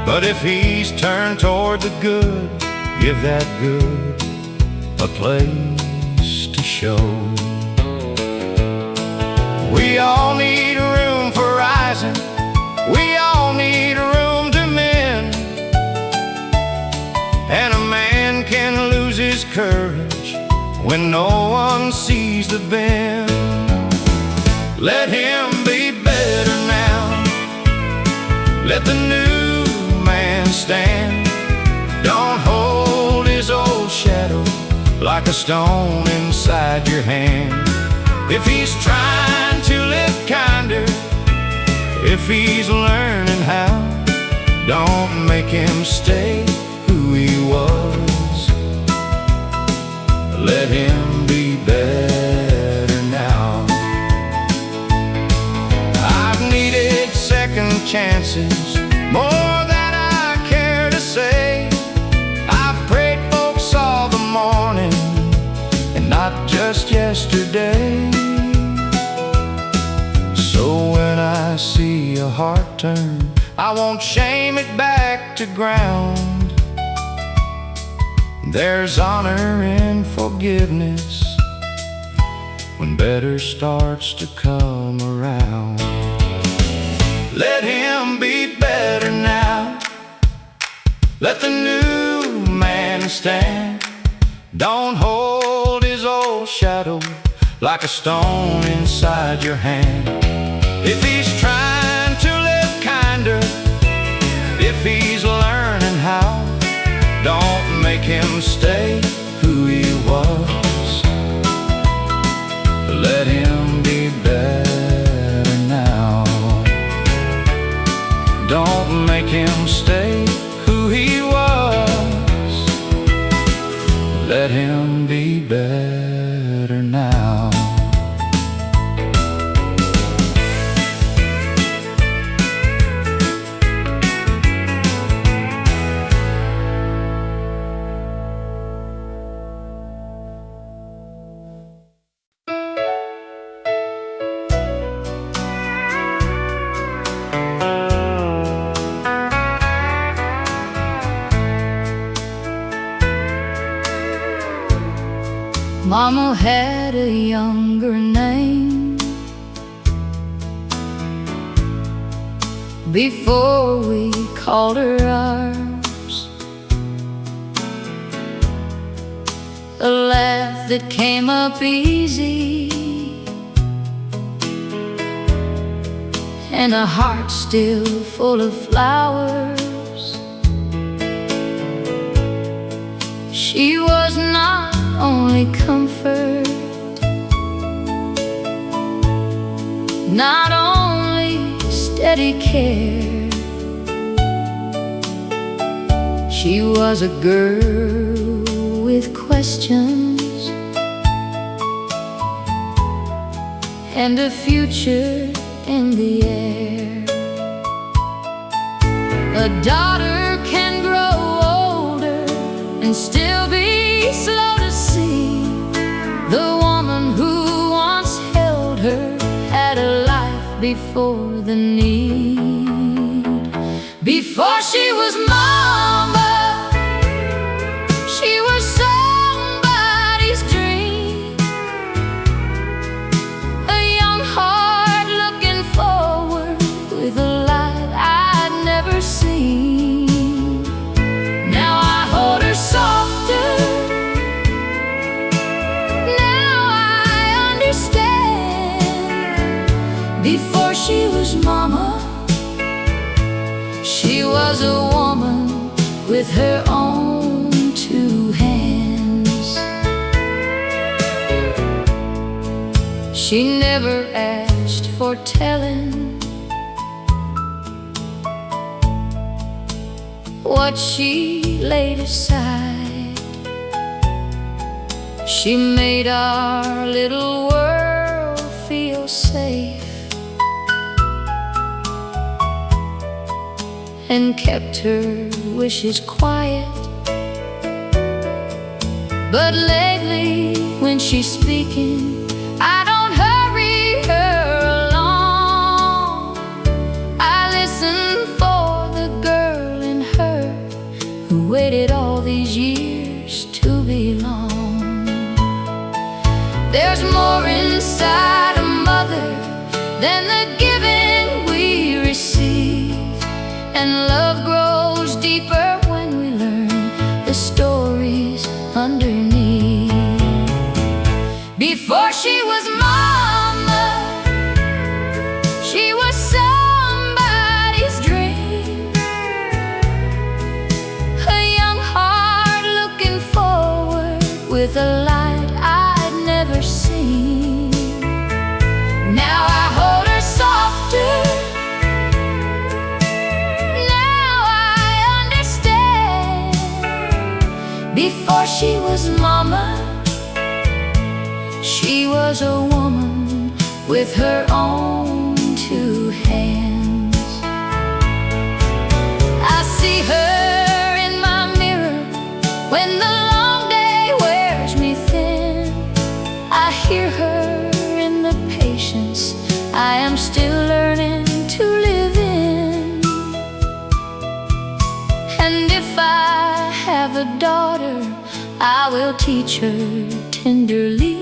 But if he's turned toward the good, give that good a place to show. We all need room for rising, we all need room to mend, and a man can lose his courage when no one sees the bend. Let him be better now, let the new man stand. Don't hold his old shadow like a stone inside your hand. If he's trying to live kinder, if he's learning how, don't make him stay who he was. Let him be better now. I've needed second chances, more than I care to say. I've prayed folks all the morning, and not just yesterday. So when I see a heart turn, I won't shame it back to ground. There's honor in forgiveness when better starts to come around. Let him be better now, let the new man stand. Don't hold his old shadow like a stone inside your hand. If he's trying to live kinder, if he's learning how, don't make him stay who he was. Let him be better now. Don't make him stay who he was. Let him be better now. Mama had a younger name before we called her ours. A laugh that came up easy, and a heart still full of flowers. She was not only comfort, not only steady care. She was a girl with questions and a future in the air. A daughter can grow older and still be slow to see. The woman who once held her had a life before the need. Before she was mama, she was somebody's dream. A young heart looking forward with a light I'd never seen. Now I hold her softer, now I understand. Before she was mama, she was a woman with her own two hands. She never asked for telling what she laid aside. She made our little world feel safe and kept her wishes quiet. But lately, when she's speaking, I don't hurry her along. I listen for the girl in her who waited all these years stories underneath. Before she was mama, she was somebody's dream. A young heart looking forward with a light I'd never seen. Now I hold her softer. Now I understand. Before she was mama, she was a woman with her own two hands. I see her in my mirror when the long day wears me thin. I hear her in the patience I am still learning to live in. And if I have a daughter, I will teach her tenderly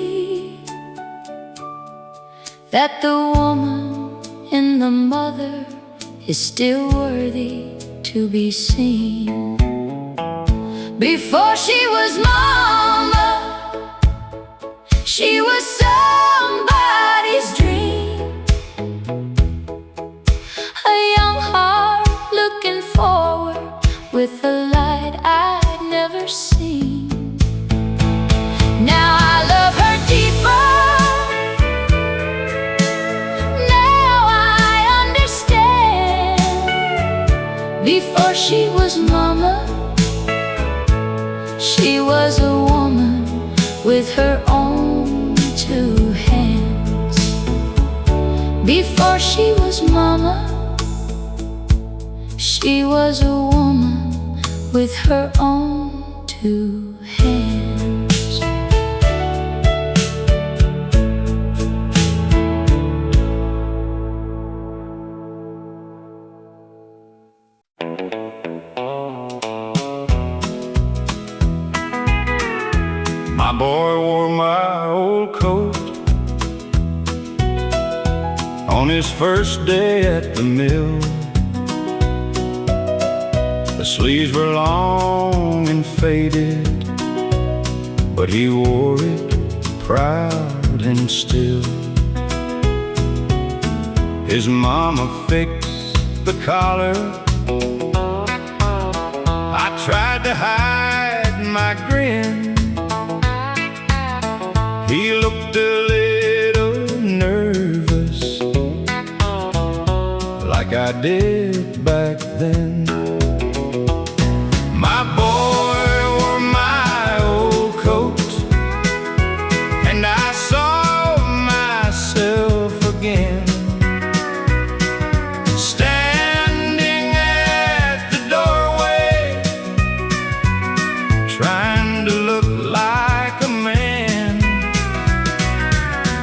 that the woman in the mother is still worthy to be seen. Before she was mama, she was somebody's dream. A young heart looking forward with a light I'd never seen. Now I love her deeper. Before she was mama, she was a woman with her own two hands. Before she was mama, she was a woman with her own two hands. My boy wore my old coat on his first day at the mill. The sleeves were long and faded, but he wore it proud and still. His mama fixed the collar. I tried to hide my grin. He looked a little nervous, like I did back then. My boy wore my old coat, and I saw myself again, standing at the doorway, trying to look like a man.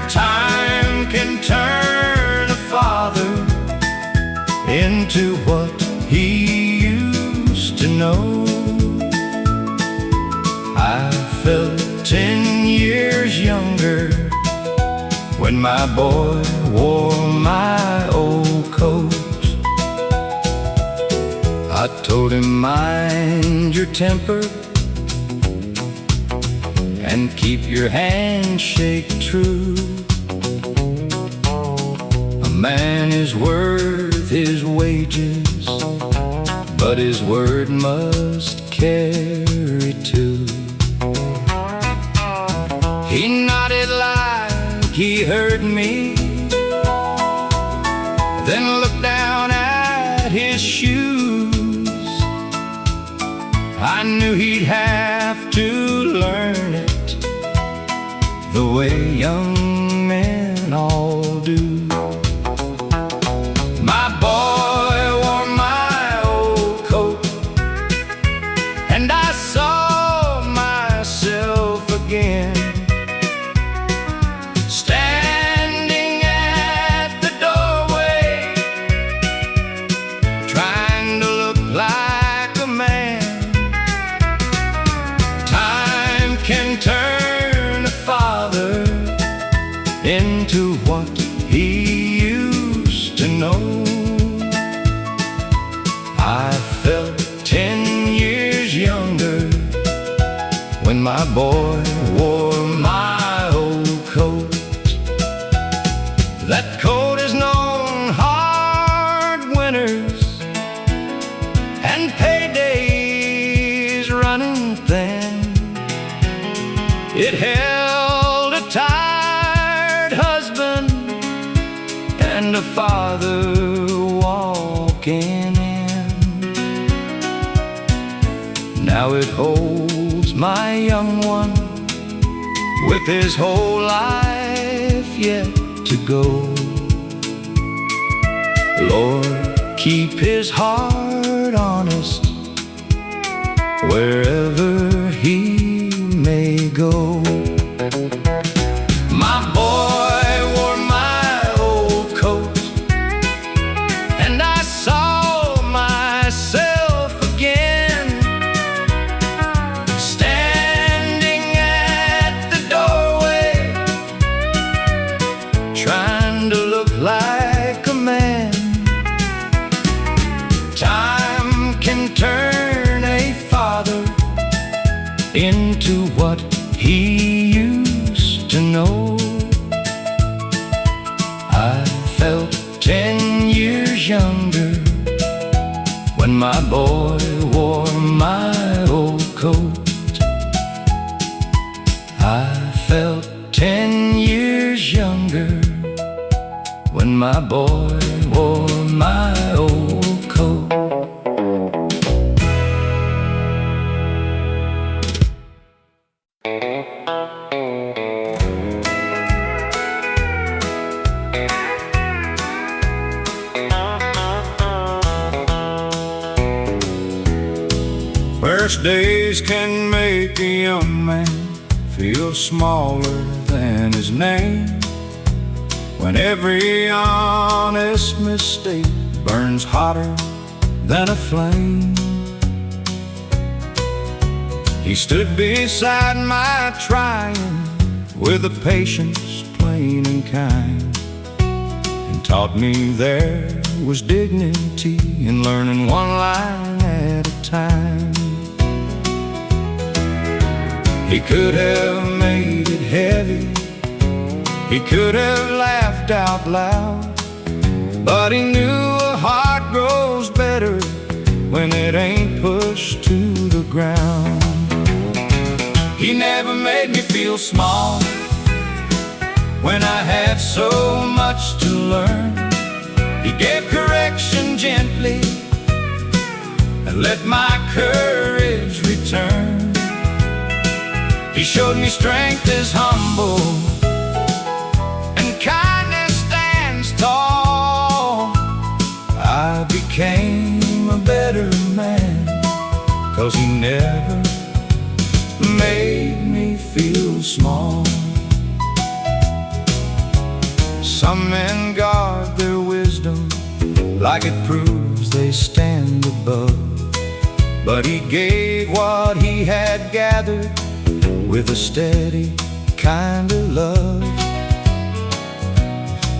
Time can turn a father into what he used to know. I felt 10 years younger when my boy wore my old coat. I told him, mind your temper and keep your handshake true. A man is worth his wages, but his word must carry too. He nodded like he heard me, then looked down at his shoes. I knew he'd have to learn it the way young men all do. My boy wore my old coat, and I saw myself again, standing at the doorway, trying to look like a man. Time can turn a father when my boy wore my old coat. That coat has known hard winters and paydays running thin. It held a tired husband and a father walking in. Now it holds my young one with his whole life yet to go. Lord, keep his heart honest wherever he may go. My boy wore my old coat, and I saw myself again, standing at the doorway, trying to look like a man. Time can turn a father into what he used to know. I felt 10 years younger when my boy wore my old coat. I felt 10 years younger when my boy wore my old coat. First days can make a young man feel smaller than his name, when every honest mistake burns hotter than a flame. He stood beside my trying with a patience plain and kind, and taught me there was dignity in learning one line at a time. He could have made it heavy, he could have laughed out loud, but he knew a heart grows better when it ain't pushed to the ground. He never made me feel small when I had so much to learn. He gave correction gently and let my courage return. He showed me strength is humble and kindness stands tall. I became a better man, 'cause he never made me feel small. Some men guard their wisdom like it proves they stand above, but he gave what he had gathered with a steady kind of love.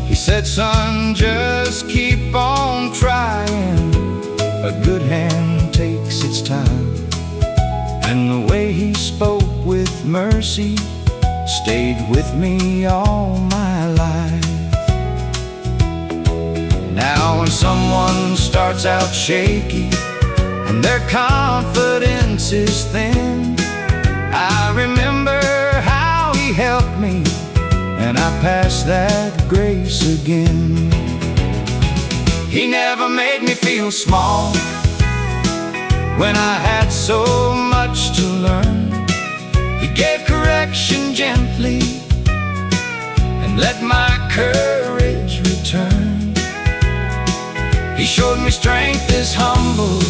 He said, son, just keep on trying. A good hand takes its time. And the way he spoke with mercy stayed with me all my life. Now when someone starts out shaky and their confidence is thin, I remember how he helped me, and I pass that grace again. He never made me feel small when I had so much to learn. He gave correction gently and let my courage return. He showed me strength is humble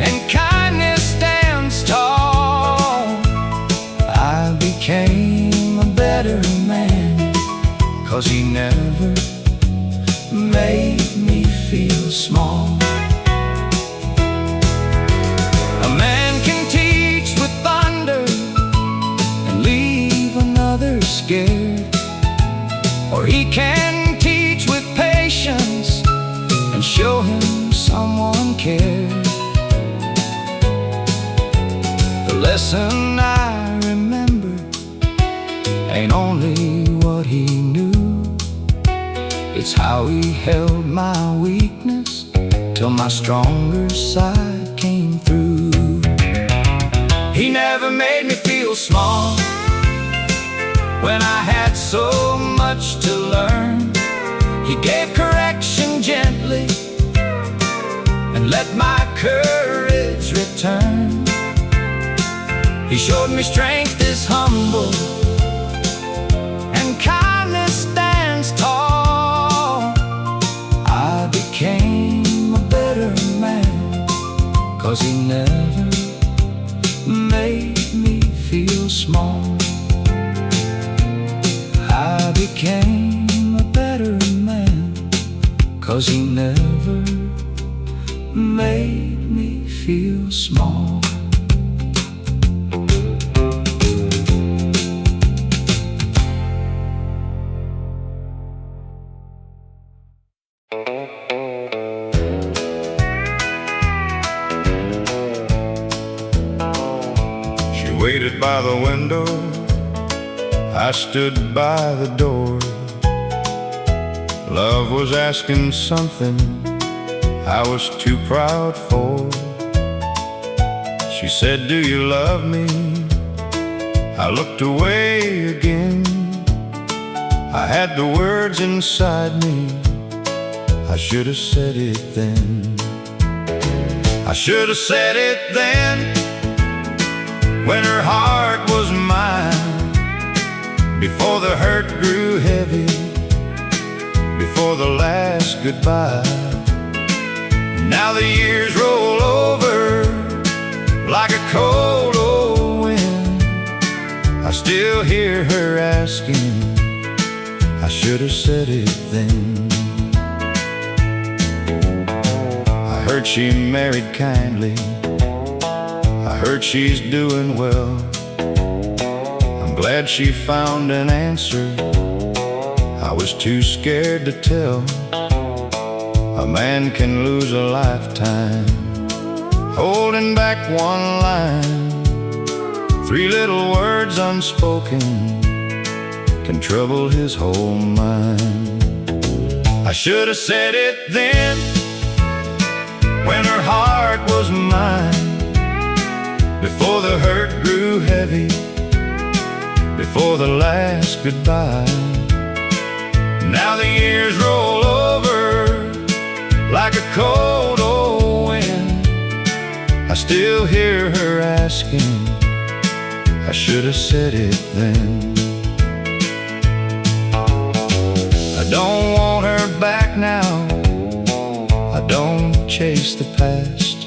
and kindness stands tall. I became a better man, 'cause he never made me feel small. A man can teach with thunder and leave another scared, or he can teach with patience and show him someone cares. The lesson I remember ain't only what he knew, it's how he held my weakness till my stronger side came through. He never made me feel small when I had so much to learn. He gave correction gently and let my courage return. He showed me strength is humble and kindness stands tall. I became a better man, 'cause he never made me feel small. I became a better man, 'cause he never made me feel small. She waited by the window, I stood by the door. Love was asking something I was too proud for. She said, "Do you love me?" I looked away again. I had the words inside me, I should have said it then. I should have said it then, when her heart was mine, before the hurt grew heavy, before the last goodbye. Now the years roll over like a cold old wind. I still hear her asking, I should have said it then. I heard she married kindly, I heard she's doing well. I'm glad she found an answer, I was too scared to tell. A man can lose a lifetime holding back one line. 3 little words unspoken can trouble his whole mind. I should have said it then, when her heart was mine, before the hurt grew heavy, before the last goodbye. Now the years roll over like a cold old wind. I still hear her asking, I should have said it then. I don't want her back now, I don't chase the past.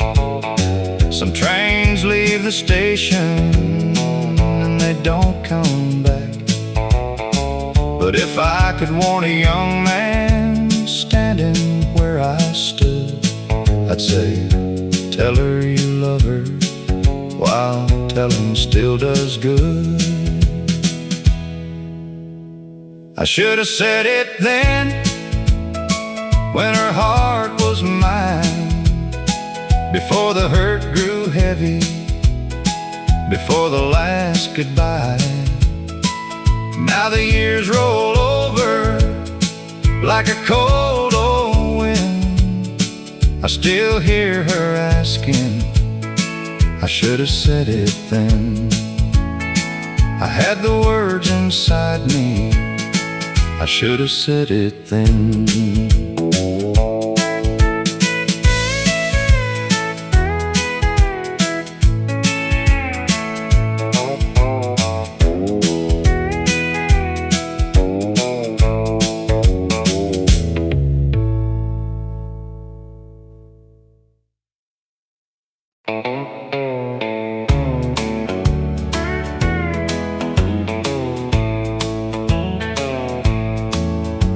Some trains leave the station and they don't come back. But if I could warn a young man standing where I stood, I'd say, tell her you love her, while telling still does good. I should have said it then, when her heart was mine, before the hurt grew heavy, before the last goodbye. Now the years roll over like a cold old wind. I still hear her asking, I should have said it then. I had the words inside me, I should have said it then.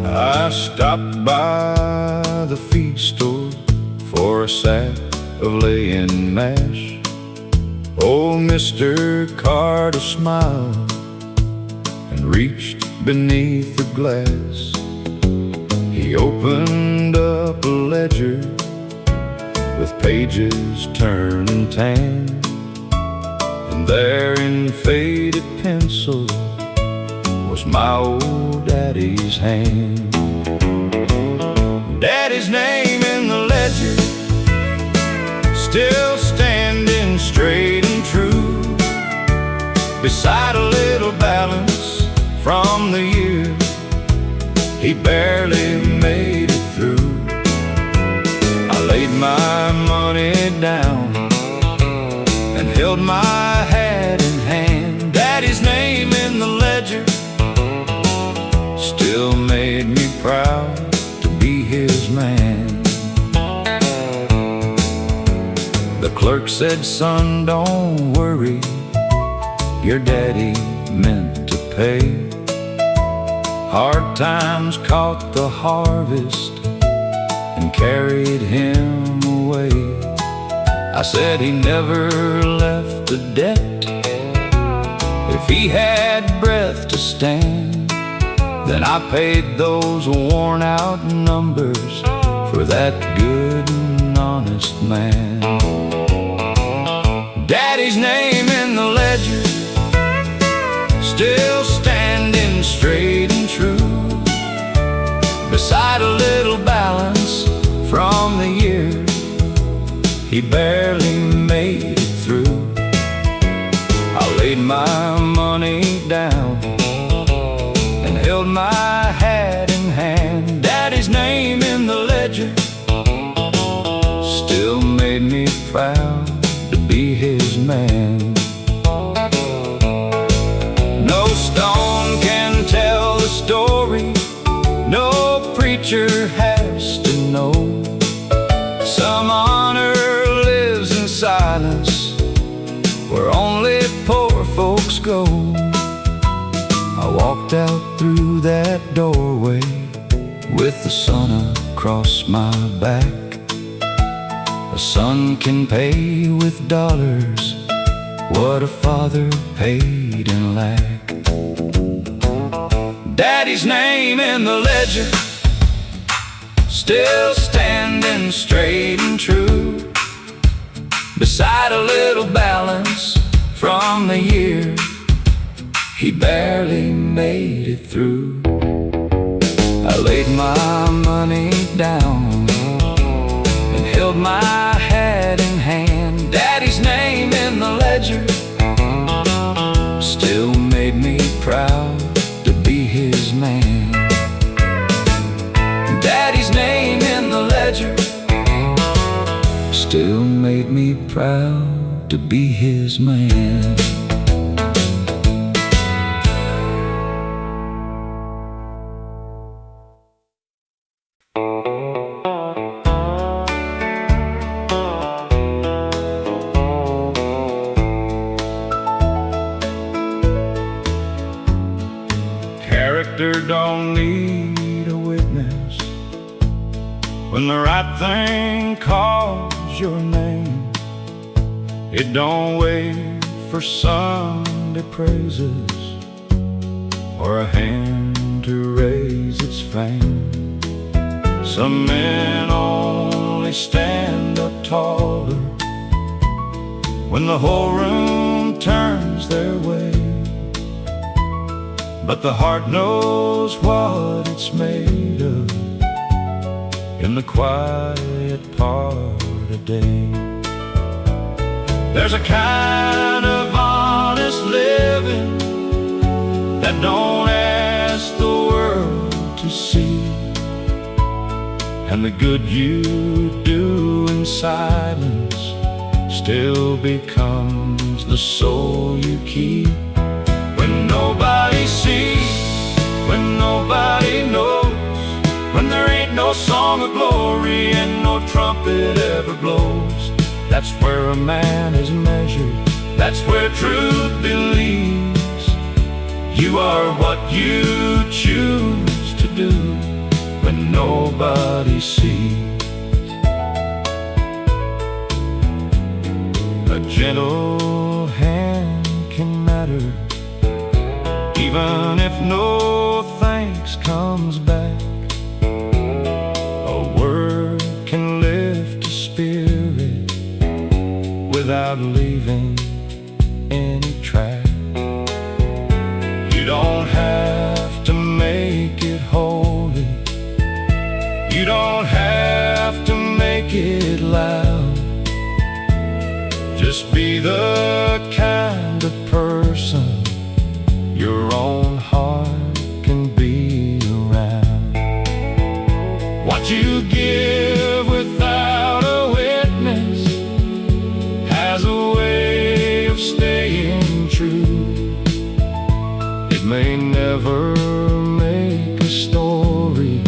I stopped by the feed store for a sack of laying mash. Old Mr. Carter smiled and reached beneath the glass. He opened up a ledger with pages turning tan. and there in faded pencil was my old daddy's hand. Daddy's name in the ledger, still standing straight and true, beside a little balance from the year he barely made it through. I laid my money down and held my hat in hand. Daddy's name in the ledger still made me proud to be his man. The clerk said, "Son, don't worry, your daddy meant to pay. Hard times caught the harvest and carried him away." I said he never left the debt. If he had breath to stand, then I paid those worn out numbers for that good and honest man. Daddy's name in the ledger, still standing straight and true, beside a little balance from the year he barely made it through. I laid my money down and held my hat in hand. Daddy's name in the ledger still made me proud to be his man. No stone can tell the story, no preacher has to know. Some honor lives in silence where only poor folks go. I walked out through that doorway with the sun across my back. A son can pay with dollars what a father paid in lack. Daddy's name in the ledger, still standing straight and true, beside a little balance from the year he barely made it through. I laid my money down and held my hat in hand. Daddy's name in the ledger still made me proud to be his man. Daddy's name in the ledger still made me proud to be his man. Character don't need a witness when the right thing calls your name. It don't wait for Sunday praises or a hand to raise its fame. Some men only stand up taller when the whole room turns their way, but the heart knows what it's made of in the quiet part of day. There's a kind of honest living that don't ask the world to see, and the good you do in silence still becomes the soul you keep. When nobody sees, when nobody knows, when there ain't no song of glory and no trumpet ever blows, that's where a man is measured, that's where truth believes. You are what you choose to do when nobody sees. A gentle hand can matter, even if no thanks comes back. A word can lift a spirit without leaving Just be the kind of person your own heart can be around. What you give without a witness has a way of staying true. It may never make a story,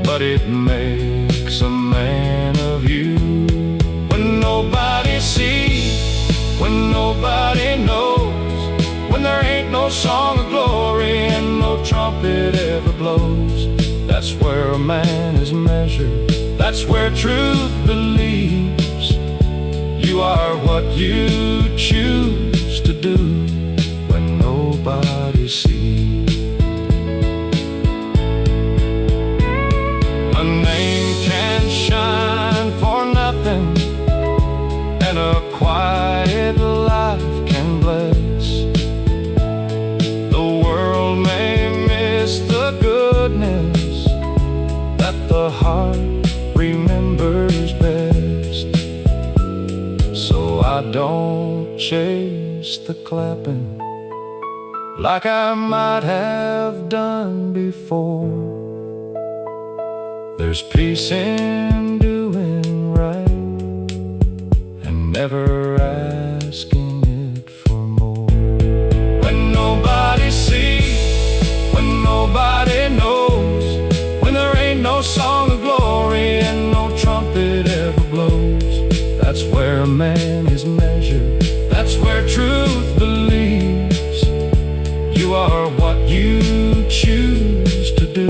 but it makes a man of you. When nobody sees, when nobody knows, when there ain't no song of glory and no trumpet ever blows, that's where a man is measured, that's where truth believes. You are what you choose to do when nobody sees. A name can shine for nothing, and a quiet life can bless. The world may miss the goodness that the heart remembers best. So I don't chase the clapping like I might have done before. There's peace in doing right and never asking it for more. When nobody sees, when nobody knows, when there ain't no song of glory and no trumpet ever blows, that's where a man is measured, that's where truth believes. You are what you choose to do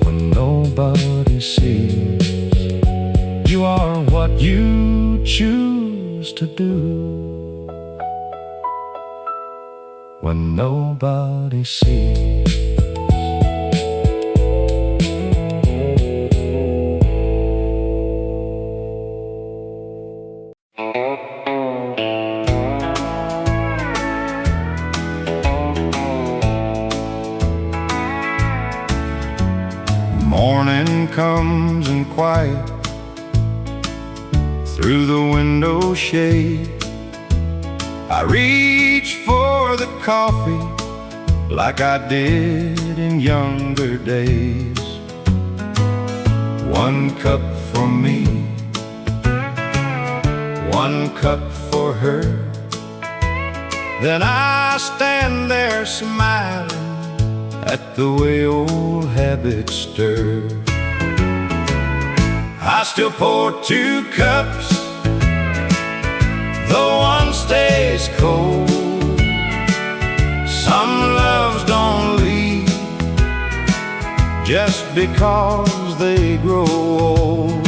when nobody sees. You are what you choose to do when nobody sees. Morning comes and quiet through the window shade. I reach for the coffee like I did in younger days. One cup for me, one cup for her. Then I stand there smiling at the way old habits stir. I still pour 2 cups, though one stays cold. Some loves don't leave just because they grow old.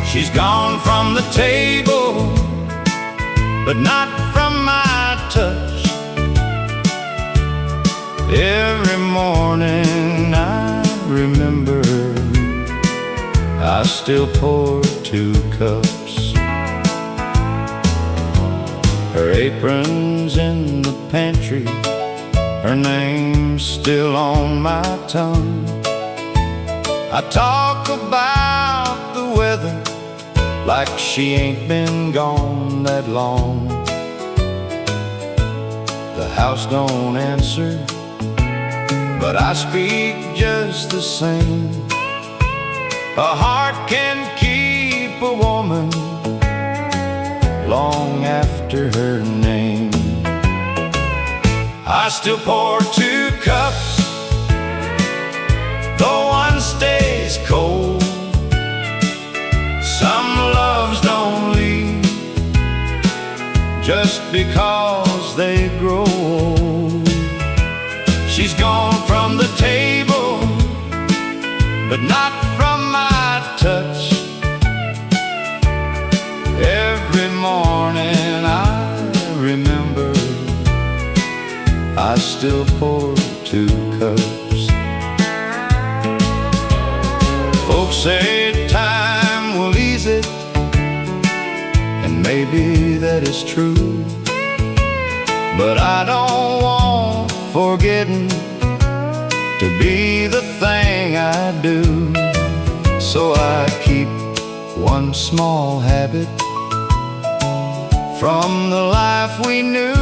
She's gone from the table, but not from my touch. Every morning I remember I still pour 2 cups. Her apron's in the pantry, her name's still on my tongue. I talk about the weather like she ain't been gone that long. The house don't answer, but I speak just the same. A heart can keep a woman long after her name. I still pour 2 cups, though one stays cold. Some loves don't leave just because they grow old. She's gone from the table, but not from my touch. Every morning I remember I still pour 2 cups. Folks say time will ease it, and maybe that is true, but I don't want forgetting to be the thing I do. So I keep one small habit from the life we knew.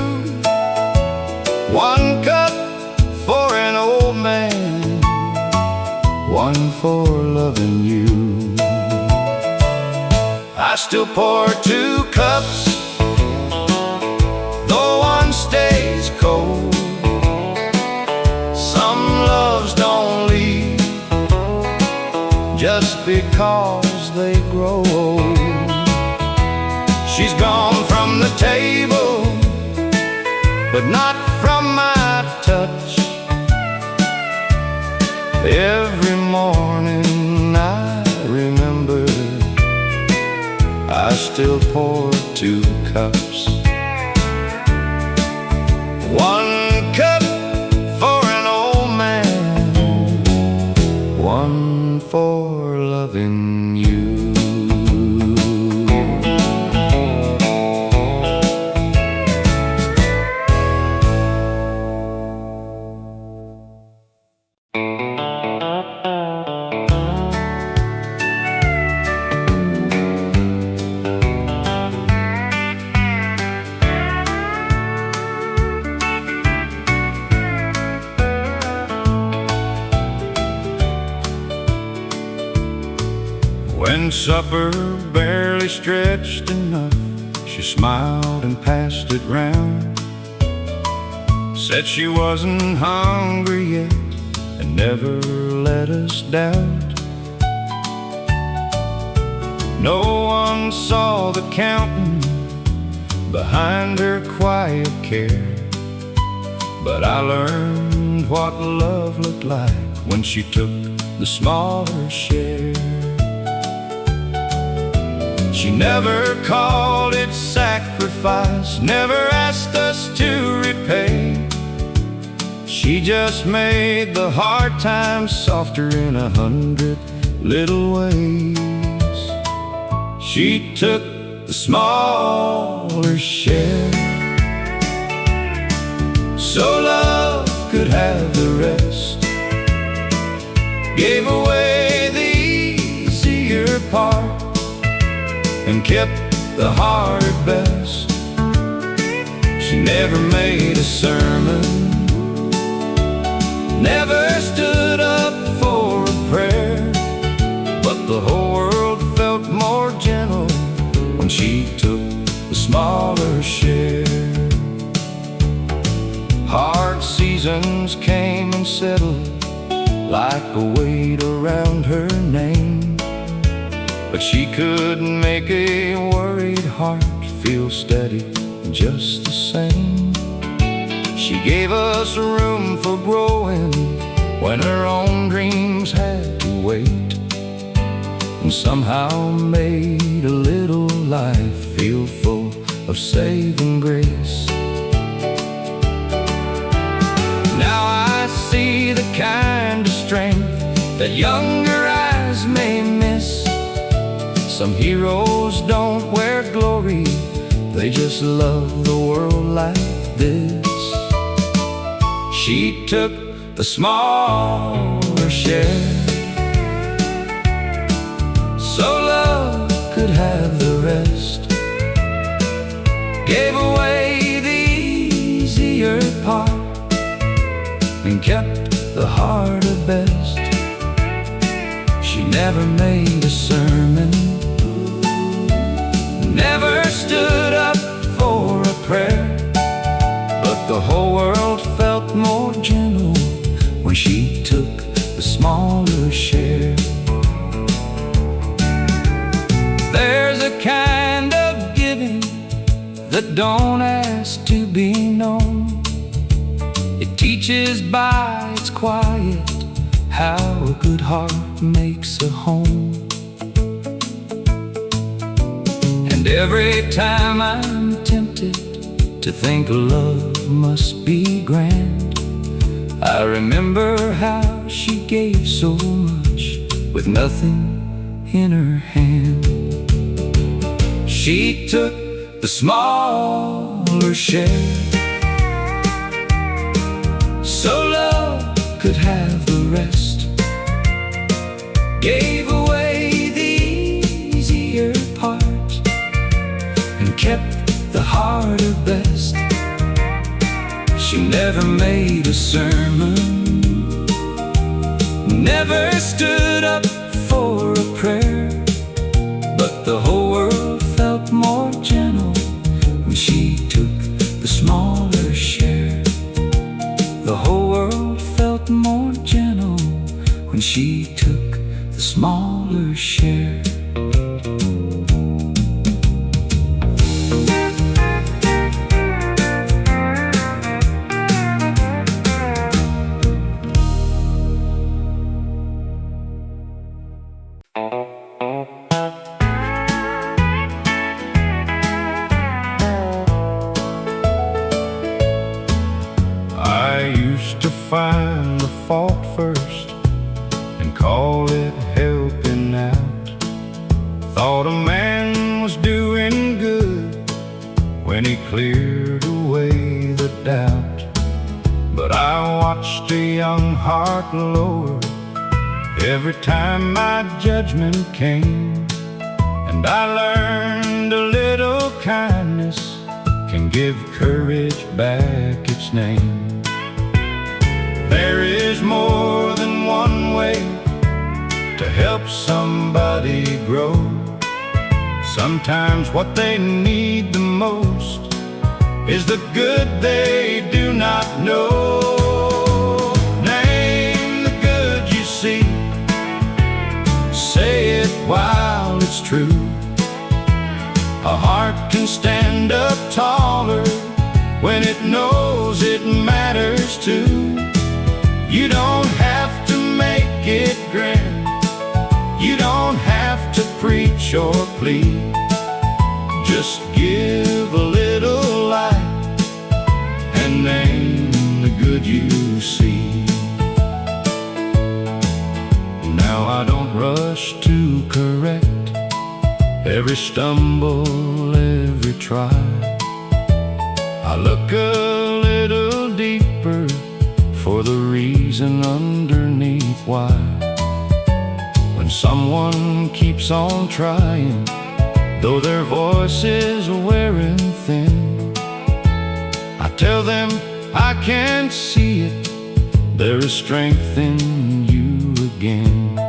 One cup for an old man, one for loving you. I still pour 2 cups, though one stays cold. Some loves don't leave just because they grow old. She's gone from the table, but not from my touch. Every morning I remember I still pour 2 cups. One cup for an old man, one for loving you. When supper barely stretched enough, she smiled and passed it round. Said she wasn't hungry yet and never let us doubt. No one saw the counting behind her quiet care, but I learned what love looked like when she took the smaller share. She never called it sacrifice, never asked us to repay. She just made the hard times softer in 100 little ways. She took the smaller share, so love could have the rest. Gave away the easier part and kept the hard best. She never made a sermon, never stood up for a prayer, but the whole world felt more gentle when she took the smaller share. Hard seasons came and settled like a weight around her name, but she couldn't make a worried heart feel steady just the same. She gave us room for growing when her own dreams had to wait, and somehow made a little life feel full of saving grace. Now I see the kind of strength that younger eyes may miss. Some heroes don't wear glory, they just love the world like this. She took the smaller share, so love could have the rest. Gave away the easier part and kept the harder best. She never made a sermon, never stood up for a prayer, but the whole world felt more gentle when she took the smaller share. There's a kind of giving that don't ask to be known. It teaches by its quiet how a good heart makes a home. And every time I'm tempted to think love must be grand, I remember how she gave so much with nothing in her hand. She took the smaller share, so love could have the rest. Gave away the easier part and kept the heart her best. She never made a sermon, never stood up for a prayer, but the whole world felt more gentle when she took the smaller share. The whole world felt more gentle when she took the smaller share. I used to find the fault first and call it helping out. Thought a man was doing good when he cleared away the doubt. But I watched a young heart lower every time my judgment came, and I learned a little kindness can give courage back its name. There is more than one way to help somebody grow. Sometimes what they need the most is the good they do not know. Name the good you see, say it while it's true. A heart can stand up taller when it knows it matters too. You don't have to make it grand, you don't have to preach or plead. Just give a little light and name the good you see. Now I don't rush to correct every stumble, every try. I look a little deeper for the reason underneath why. When someone keeps on trying, though their voice is wearing thin, I tell them I can't see it, there is strength in you again.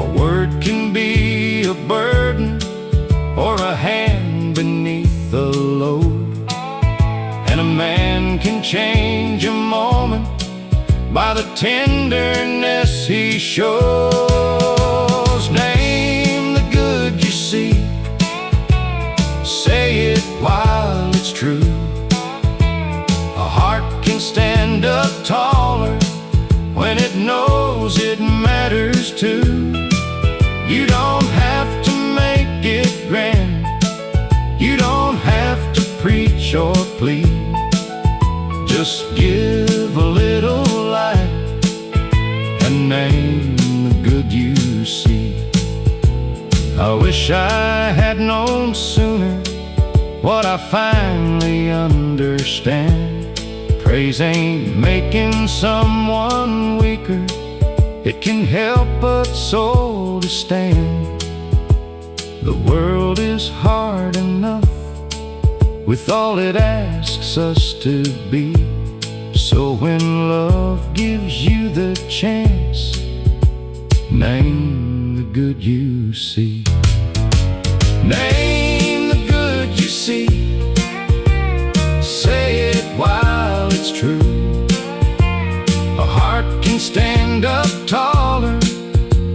A word can be a burden or a hand beneath the load, and a man can change a moment by the tenderness he shows. Name the good you see, say it while it's true. A heart can stand up taller when it knows it matters too. You don't have to make it grand, you don't have to preach or plead. Just give a little light and name the good you see. I wish I had known sooner what I finally understand. Praise ain't making someone weaker, it can help a soul to stand. The world is hard enough with all it asks us to be. So when love gives you the chance, name the good you see. Name the good you see, say it while it's true. A heart can stand up taller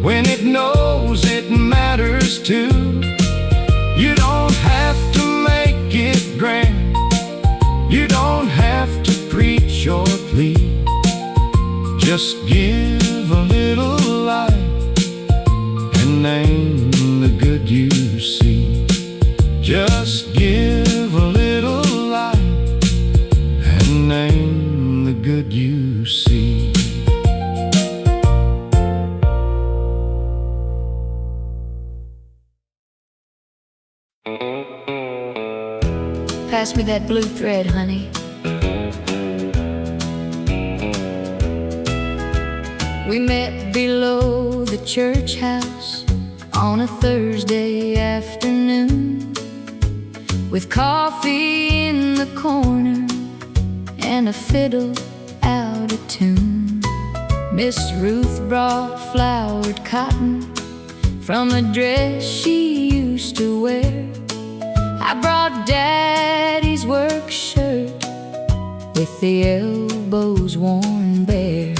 when it knows it matters too. You don't have to make it grand, you don't have to preach or plead. Just give a little light and name the good you see. Just give a little light and name the good you see. Pass me that blue thread, honey. We met below the church house on a Thursday afternoon. with coffee in the corner and a fiddle out of tune. Miss Ruth brought flowered cotton from a dress she used to wear. I brought Daddy's work shirt with the elbows worn bare.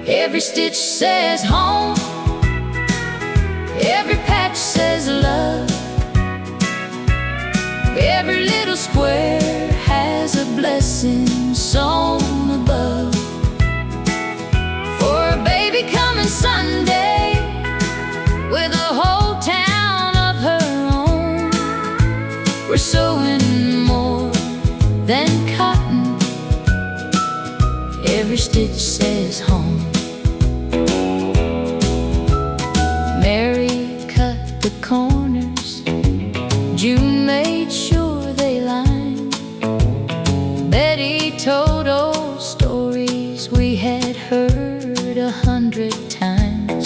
Every stitch says home, every patch says love, every little square has a blessing sewn above. For a baby coming Sunday with a whole town of her own, we're sewing more than cotton. Every stitch says home. Mary cut the corners, June made sure they lined. Betty told old stories we had heard 100 times.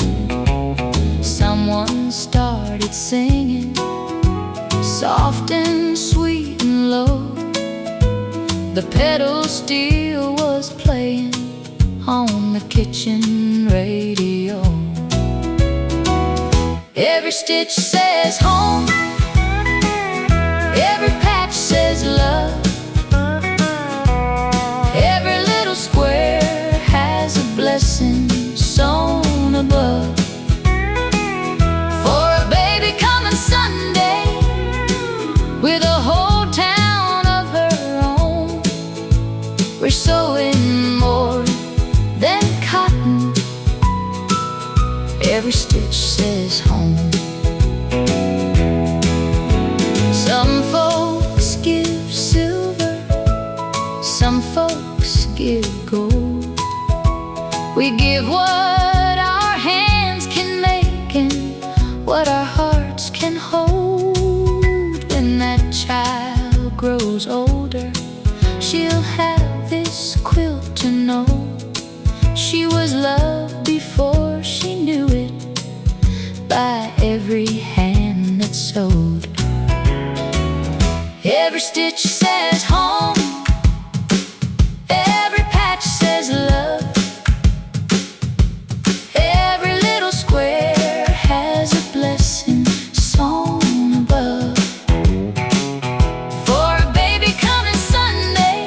Someone started singing, soft and sweet and low. The pedal steel was playing on the kitchen radio. Every stitch says home, every patch says love, every little square has a blessing sewn above. For a baby coming Sunday with a whole town of her own, we're sewing more than cotton. Every stitch says home. Some folks give silver, some folks give gold. We give what our hands can make and what our hearts can hold. When that child grows older, she'll have this quilt to know she was loved before she knew it, by every hand that sewed. Every stitch says home, every patch says love, every little square has a blessing sewn above. For a baby coming Sunday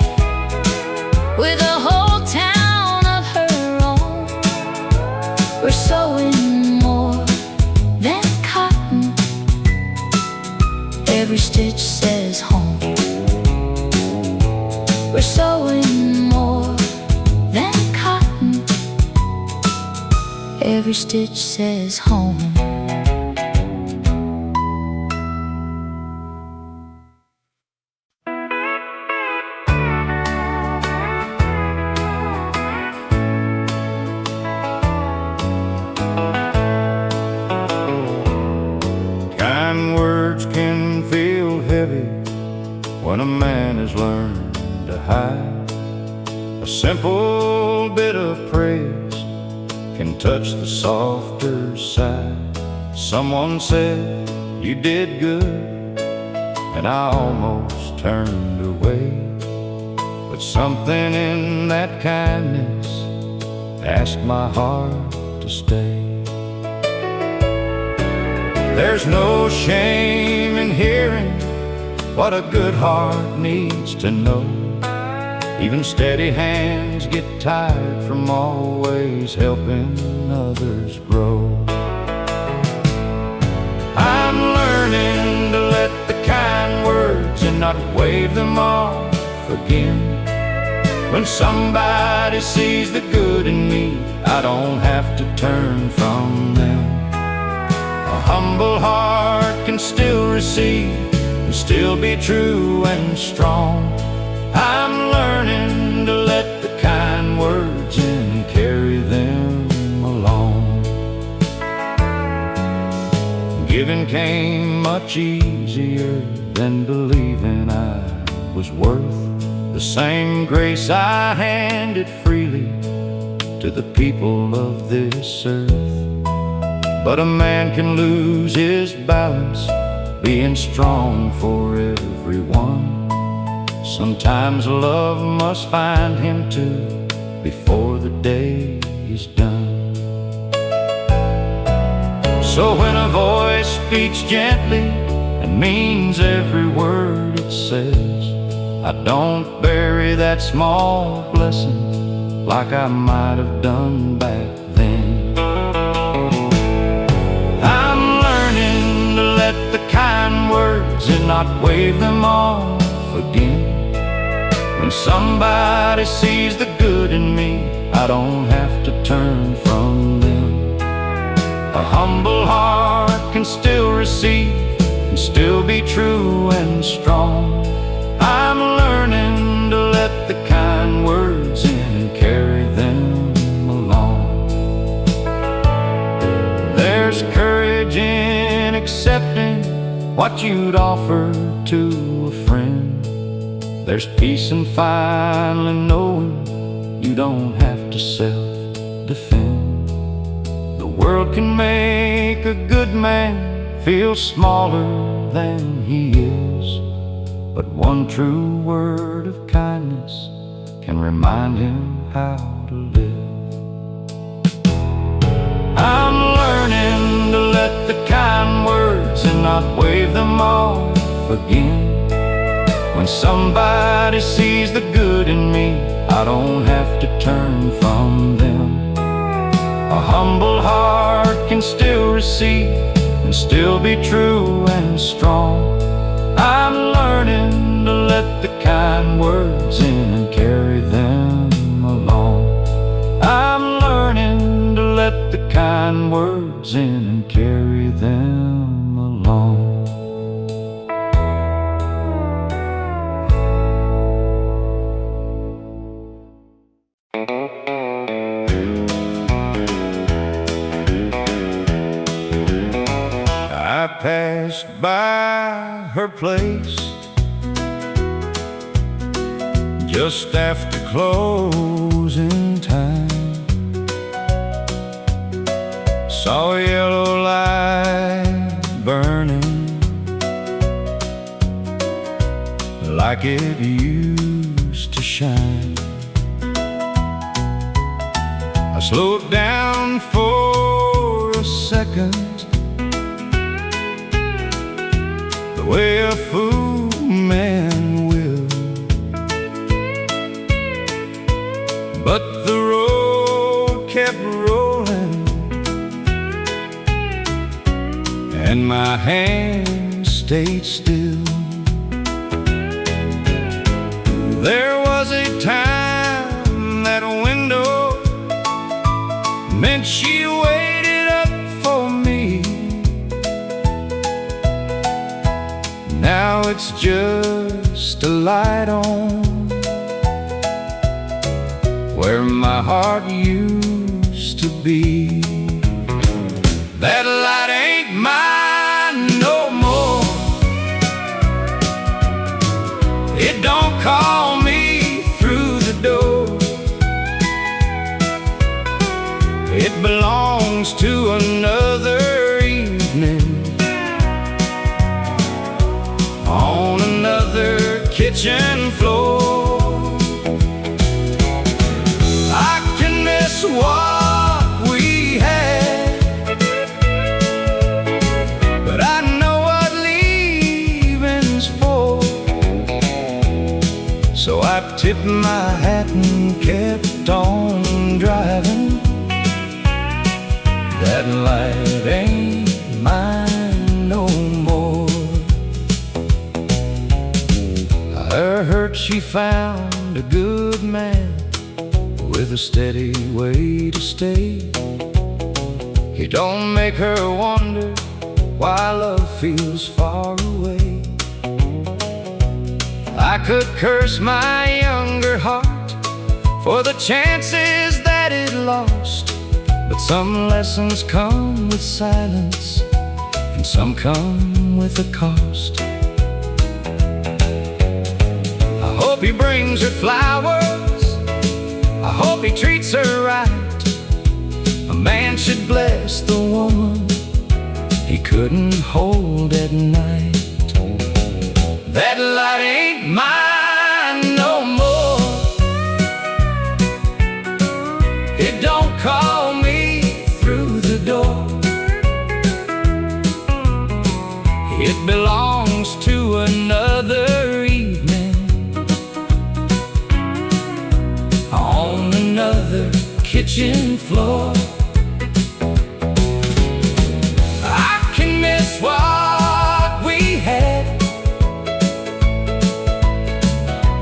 with a whole town of her own, we're sewing more than cotton. Every stitch says home. We're sewing more than cotton. Every stitch says home. Kind words can feel heavy when a man has learned to hide. A simple bit of praise can touch the softer side. Someone said you did good, and I almost turned away, but something in that kindness asked my heart to stay. There's no shame in hearing what a good heart needs to know. Even steady hands get tired from always helping others grow. I'm learning to let the kind words and not wave them off again. When somebody sees the good in me, I don't have to turn from them. A humble heart can still receive and still be true and strong. I'm learning to let the kind words in carry them along. Giving came much easier than believing I was worth the same grace I handed freely to the people of this earth. But a man can lose his balance being strong for everyone. Sometimes love must find him too before the day is done. So when a voice speaks gently and means every word it says, I don't bury that small blessing like I might have done back then. I'm learning to let the kind words and not wave them off again. When somebody sees the good in me, I don't have to turn from them. A humble heart can still receive and still be true and strong. I'm learning to let the kind words in and carry them along. There's courage in accepting what you'd offer to a friend. There's peace in finally knowing you don't have to self-defend. The world can make a good man feel smaller than he is, but one true word of kindness can remind him how to live. I'm learning to let the kind words and not wave them off again. When somebody sees the good in me, I don't have to turn from them. A humble heart can still receive and still be true and strong. I'm learning to let the kind words in and carry them along. I'm learning to let the kind words in and carry them along. I passed by her place just after closing time. Saw a yellow light burning like it used to shine. I slowed down for a second, the way a fool man will, but the road kept rolling and my hand stayed still. There was a time that window meant she waited up for me. Now it's just a light on where my heart used to be. That light ain't mine no more. It don't call me through the door. It belongs to another evening on another kitchen floor. I can miss what we had, but I know what leaving's for. So I tipped my hat and kept on driving. That light ain't mine no more. I heard she found a good man with a steady way to stay. He don't make her wonder why love feels far away. I could curse my younger heart for the chances that it lost, but some lessons come with silence and some come with a cost. I hope he brings her flowers, I hope he treats her right. A man should bless the woman he couldn't hold at night. That light ain't mine no more. It don't call me through the door. It belongs to another evening on another kitchen floor. I can miss what we had,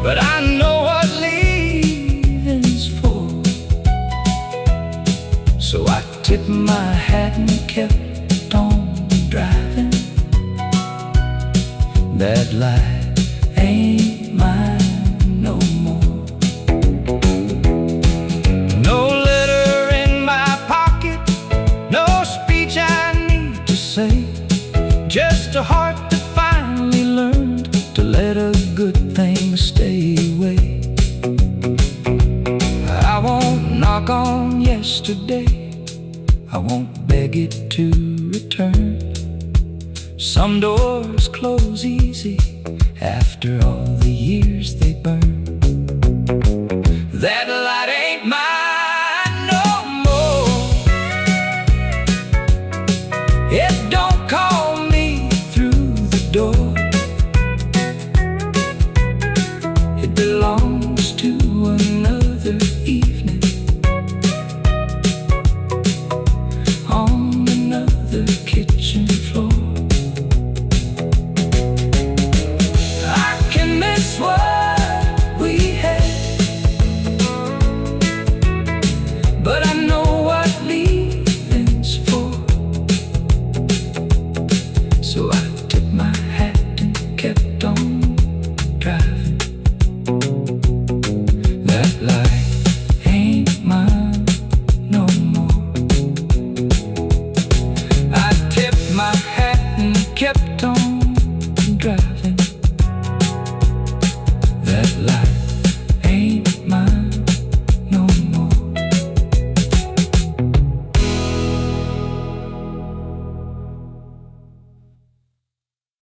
but I know what leaving's for. So I tipped my hat and kept on driving. That light ain't mine no more. No letter in my pocket, no speech I need to say, just a heart that finally learned to let a good thing stay away. I won't knock on yesterday, I won't beg it to return. Some doors close easy after all the years they burn. That light ain't mine no more. It don't call me through the door. It belongs